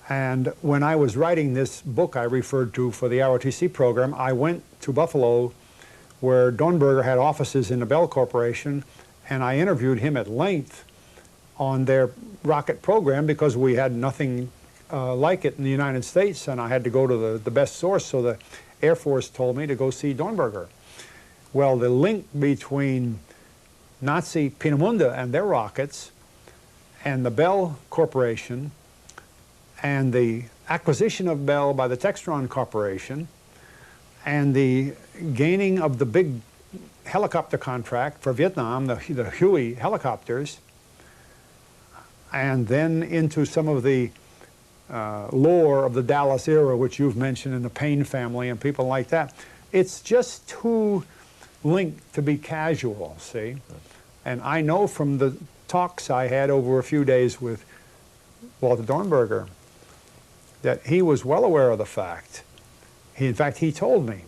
And when I was writing this book I referred to for the ROTC program, I went to Buffalo, where Dornberger had offices in the Bell Corporation, and I interviewed him at length on their rocket program, because we had nothing like it in the United States, and I had to go to the best source, so the Air Force told me to go see Dornberger. Well, the link between Nazi Peenemünde and their rockets and the Bell Corporation and the acquisition of Bell by the Textron Corporation and the gaining of the big helicopter contract for Vietnam, the Huey helicopters, and then into some of the lore of the Dallas era, which you've mentioned, in the Payne family and people like that. It's just too linked to be casual, see? And I know from the talks I had over a few days with Walter Dornberger that he was well aware of the fact. In fact, he told me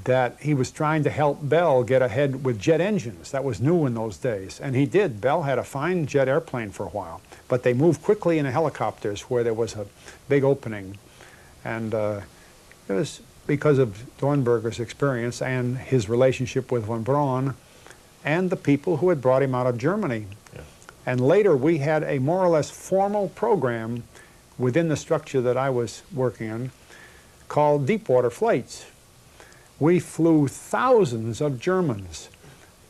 that he was trying to help Bell get ahead with jet engines. That was new in those days. And he did. Bell had a fine jet airplane for a while. But they moved quickly into helicopters where there was a big opening. And it was because of Dornberger's experience and his relationship with von Braun and the people who had brought him out of Germany. Yeah. And later we had a more or less formal program within the structure that I was working in called deepwater flights. We flew thousands of Germans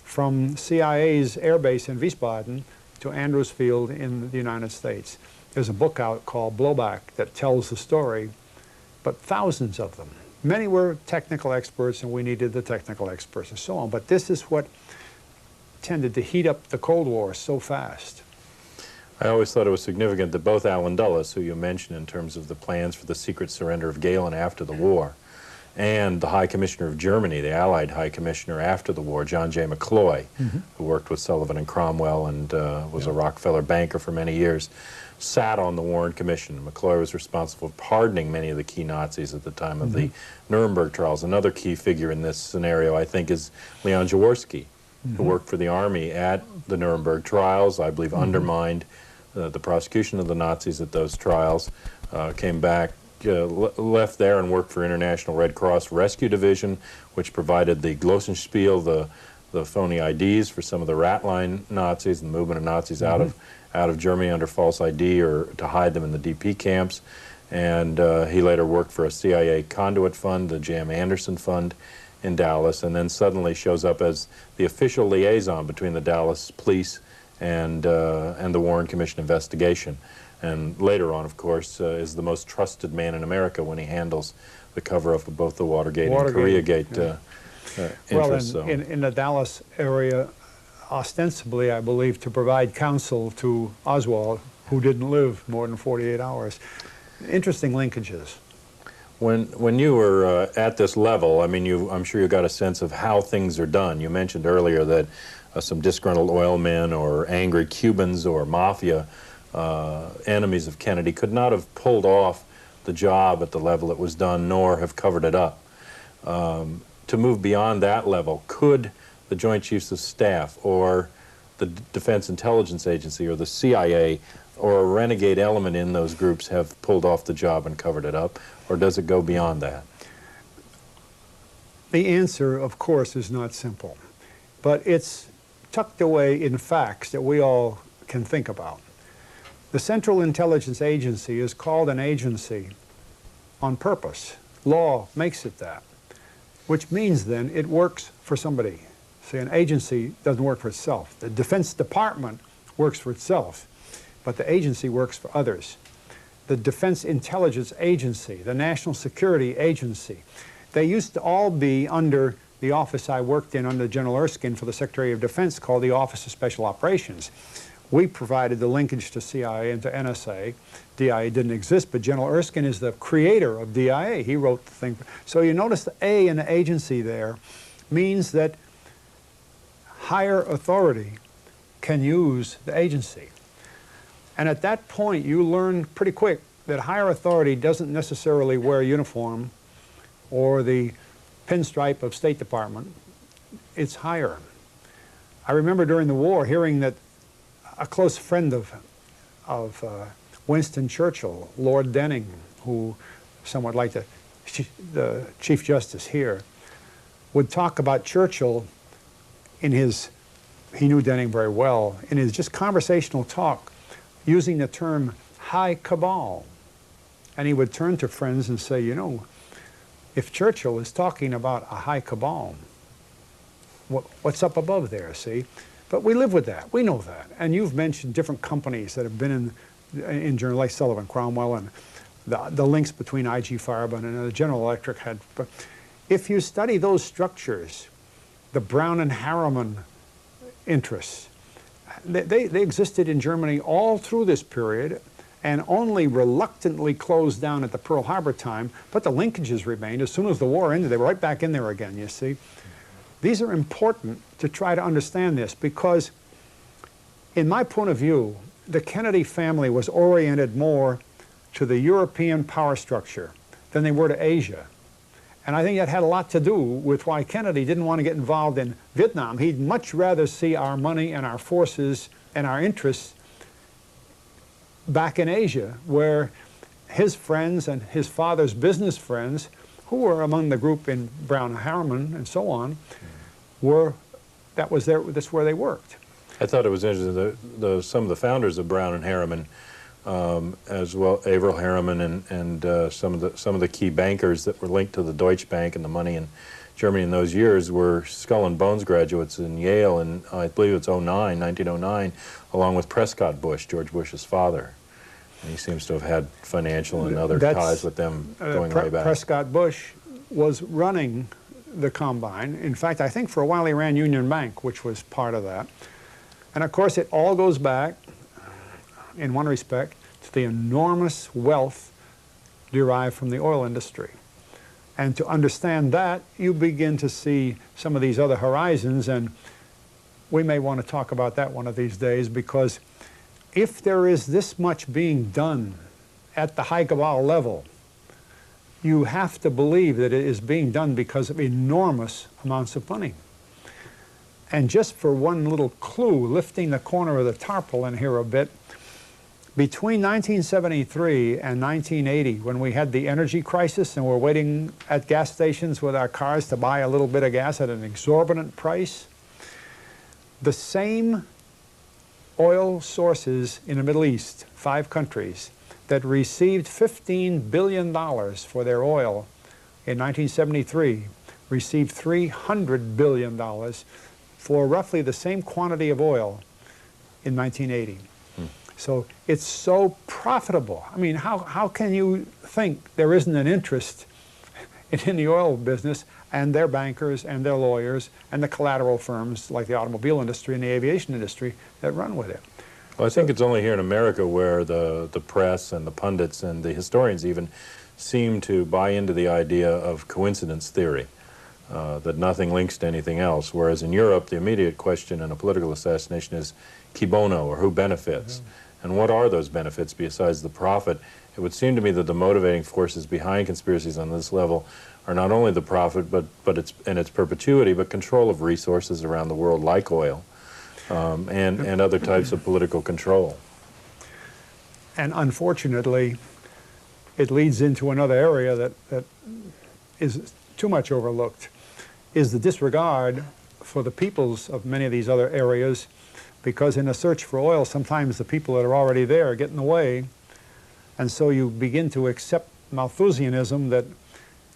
from CIA's airbase in Wiesbaden to Andrews Field in the United States. There's a book out called Blowback that tells the story, but thousands of them. Many were technical experts, and we needed the technical experts and so on, but this is what tended to heat up the Cold War so fast. I always thought it was significant that both Allen Dulles, who you mentioned in terms of the plans for the secret surrender of Galen after the war, and the High Commissioner of Germany, the Allied High Commissioner after the war, John J. McCloy, who worked with Sullivan and Cromwell and was a Rockefeller banker for many years, sat on the Warren Commission. McCloy was responsible for pardoning many of the key Nazis at the time of the Nuremberg trials. Another key figure in this scenario, I think, is Leon Jaworski, who worked for the Army at the Nuremberg trials, I believe undermined the prosecution of the Nazis at those trials, came back, left there and worked for International Red Cross Rescue Division, which provided the Glossenspiel, the phony IDs for some of the rat line Nazis and the movement of Nazis out of Germany under false ID or to hide them in the DP camps. And he later worked for a CIA conduit fund, the J.M. Anderson Fund in Dallas, and then suddenly shows up as the official liaison between the Dallas police and the Warren Commission investigation. And later on, of course, is the most trusted man in America when he handles the cover-up of both the Watergate and Koreagate interests. Well, in the Dallas area, ostensibly, I believe, to provide counsel to Oswald, who didn't live more than 48 hours. Interesting linkages. When you were at this level, I mean, I'm sure you got a sense of how things are done. You mentioned earlier that some disgruntled oilmen or angry Cubans or mafia enemies of Kennedy could not have pulled off the job at the level it was done, nor have covered it up. To move beyond that level, could the Joint Chiefs of Staff or the Defense Intelligence Agency or the CIA or a renegade element in those groups have pulled off the job and covered it up, or does it go beyond that? The answer, of course, is not simple, but it's tucked away in facts that we all can think about. The Central Intelligence Agency is called an agency on purpose. Law makes it that, which means then it works for somebody. See, an agency doesn't work for itself. The Defense Department works for itself, but the agency works for others. The Defense Intelligence Agency, the National Security Agency, they used to all be under the office I worked in under General Erskine for the Secretary of Defense called the Office of Special Operations. We provided the linkage to CIA and to NSA. DIA didn't exist, but General Erskine is the creator of DIA. He wrote the thing. So you notice the A in the agency there means that higher authority can use the agency. And at that point, you learn pretty quick that higher authority doesn't necessarily wear a uniform or the pinstripe of State Department. It's higher. I remember during the war hearing that a close friend of Winston Churchill, Lord Denning, who somewhat like the Chief Justice here, would talk about Churchill in his, he knew Denning very well, in his just conversational talk, using the term high cabal. And he would turn to friends and say, you know, if Churchill is talking about a high cabal, what's up above there, see? But we live with that. We know that. And you've mentioned different companies that have been in General, like Sullivan Cromwell, and the links between I.G. Farben and General Electric had. But if you study those structures, the Brown and Harriman interests, they existed in Germany all through this period and only reluctantly closed down at the Pearl Harbor time, but the linkages remained. As soon as the war ended, they were right back in there again, you see. These are important to try to understand this because, in my point of view, the Kennedy family was oriented more to the European power structure than they were to Asia. And I think that had a lot to do with why Kennedy didn't want to get involved in Vietnam. He'd much rather see our money and our forces and our interests back in Asia, where his friends and his father's business friends, who were among the group in Brown and Harriman and so on, that's where they worked. I thought it was interesting that some of the founders of Brown and Harriman, as well, Averell Harriman and some of the key bankers that were linked to the Deutsche Bank and the money in Germany in those years, were Skull and Bones graduates in Yale, and I believe it's 1909, along with Prescott Bush, George Bush's father. And he seems to have had financial and other ties with them going way back. Prescott Bush was running the Combine. In fact, I think for a while he ran Union Bank, which was part of that. And of course, it all goes back, in one respect, to the enormous wealth derived from the oil industry. And to understand that, you begin to see some of these other horizons, and we may want to talk about that one of these days, because if there is this much being done at the high cabal level, you have to believe that it is being done because of enormous amounts of money. And just for one little clue, lifting the corner of the tarpaulin here a bit, between 1973 and 1980, when we had the energy crisis and we're waiting at gas stations with our cars to buy a little bit of gas at an exorbitant price, the same oil sources in the Middle East, 5 countries, that received $15 billion for their oil in 1973, received $300 billion for roughly the same quantity of oil in 1980. So it's so profitable. I mean, how can you think there isn't an interest in the oil business and their bankers and their lawyers and the collateral firms like the automobile industry and the aviation industry that run with it? Well, I think it's only here in America where the press and the pundits and the historians even seem to buy into the idea of coincidence theory, that nothing links to anything else, whereas in Europe the immediate question in a political assassination is qui bono, or who benefits. And what are those benefits besides the profit? It would seem to me that the motivating forces behind conspiracies on this level are not only the profit, but its perpetuity, but control of resources around the world like oil, and other types of political control. And unfortunately, it leads into another area that is too much overlooked, is the disregard for the peoples of many of these other areas, because in the search for oil, sometimes the people that are already there get in the way, and so you begin to accept Malthusianism that,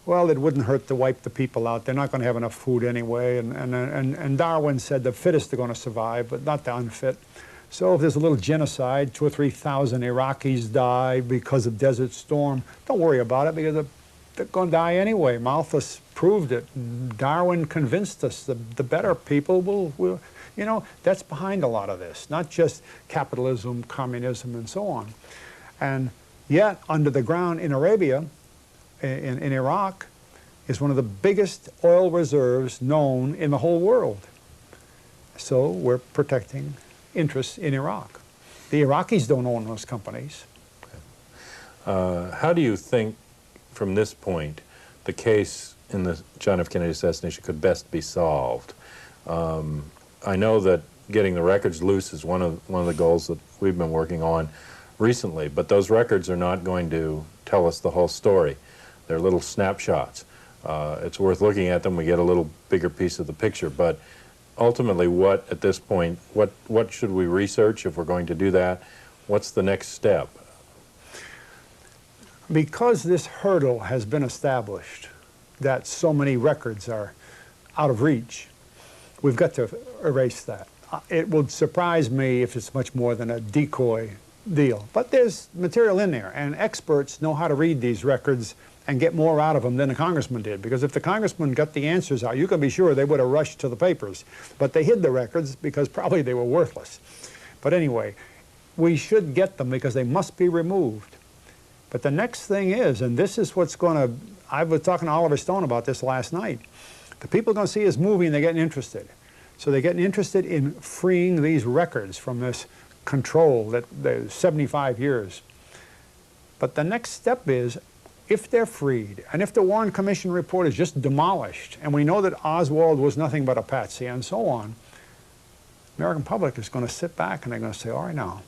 well, it wouldn't hurt to wipe the people out. They're not going to have enough food anyway, and Darwin said the fittest are going to survive, but not the unfit. So if there's a little genocide, 2,000 or 3,000 Iraqis die because of Desert Storm, don't worry about it, because they're going to die anyway. Malthus proved it. Darwin convinced us the better people will, you know, that's behind a lot of this, not just capitalism, communism, and so on. And yet, under the ground in Arabia, in Iraq, is one of the biggest oil reserves known in the whole world. So we're protecting interests in Iraq. The Iraqis don't own those companies. How do you think, from this point, the case in the John F. Kennedy assassination could best be solved? I know that getting the records loose is one of the goals that we've been working on recently, but those records are not going to tell us the whole story. They're little snapshots. It's worth looking at them. We get a little bigger piece of the picture, but ultimately, at this point, what should we research if we're going to do that? What's the next step? Because this hurdle has been established, that so many records are out of reach, we've got to erase that. it would surprise me if it's much more than a decoy deal. But there's material in there, and experts know how to read these records and get more out of them than the congressman did. Because if the congressman got the answers out, you can be sure they would have rushed to the papers. But they hid the records because probably they were worthless. But anyway, we should get them because they must be removed. But the next thing is, and this is what's going to, I was talking to Oliver Stone about this last night, the people are going to see his movie and they're getting interested. So they're getting interested in freeing these records from this control that there's 75 years. But the next step is, if they're freed, and if the Warren Commission report is just demolished, and we know that Oswald was nothing but a patsy and so on, the American public is going to sit back and they're going to say, all right, now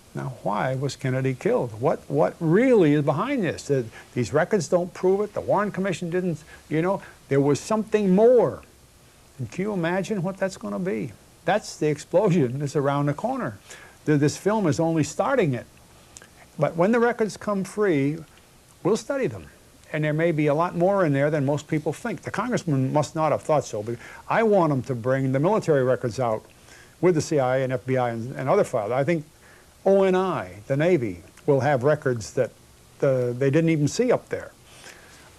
why was Kennedy killed? What really is behind this? These records don't prove it. The Warren Commission didn't, you know, there was something more. And can you imagine what that's going to be? That's the explosion that's around the corner. This film is only starting it. But when the records come free, we'll study them. And there may be a lot more in there than most people think. The congressman must not have thought so, but I want them to bring the military records out with the CIA and FBI and other files. I think ONI, the Navy, will have records that they didn't even see up there.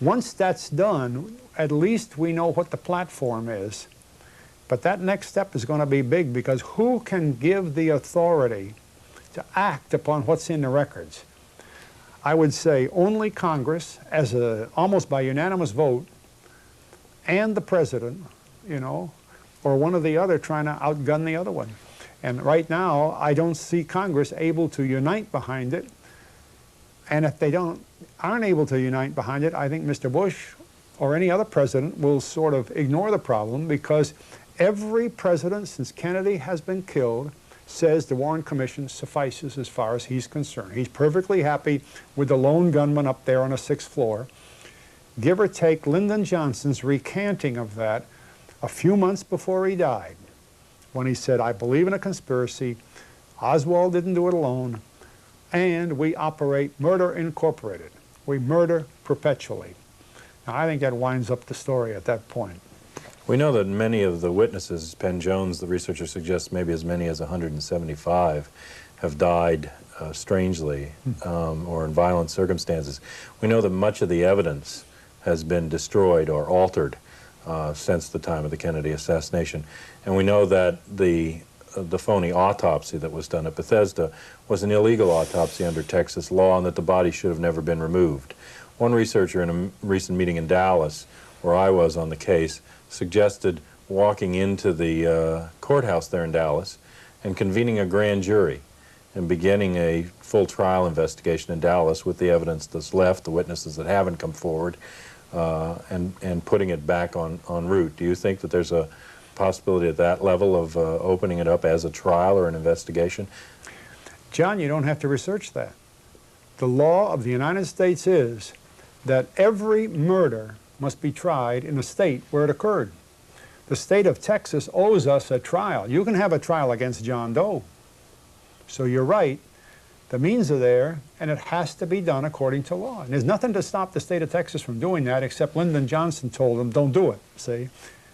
Once that's done, at least we know what the platform is. But that next step is going to be big, because who can give the authority to act upon what's in the records? I would say only Congress, as almost by unanimous vote, and the president, you know, or one or the other trying to outgun the other one. And right now, I don't see Congress able to unite behind it. And if they aren't able to unite behind it, I think Mr. Bush or any other president will sort of ignore the problem, because every president since Kennedy has been killed says the Warren Commission suffices as far as he's concerned. He's perfectly happy with the lone gunman up there on the 6th floor. Give or take Lyndon Johnson's recanting of that a few months before he died, when he said, I believe in a conspiracy, Oswald didn't do it alone, and we operate Murder Incorporated. We murder perpetually. Now, I think that winds up the story at that point. We know that many of the witnesses, Penn Jones, the researcher, suggests maybe as many as 175 have died strangely or in violent circumstances. We know that much of the evidence has been destroyed or altered since the time of the Kennedy assassination. And we know that the phony autopsy that was done at Bethesda was an illegal autopsy under Texas law, and that the body should have never been removed. One researcher in a recent meeting in Dallas, where I was on the case, suggested walking into the courthouse there in Dallas and convening a grand jury and beginning a full trial investigation in Dallas with the evidence that's left, the witnesses that haven't come forward, and putting it back en route. Do you think that there's a possibility at that level of opening it up as a trial or an investigation? John, you don't have to research that. The law of the United States is that every murder must be tried in the state where it occurred. The state of Texas owes us a trial. You can have a trial against John Doe. So you're right, the means are there, and it has to be done according to law. And there's nothing to stop the state of Texas from doing that, except Lyndon Johnson told them, don't do it, see?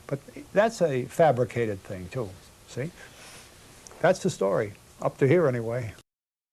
But that's a fabricated thing, too, see? That's the story, up to here anyway.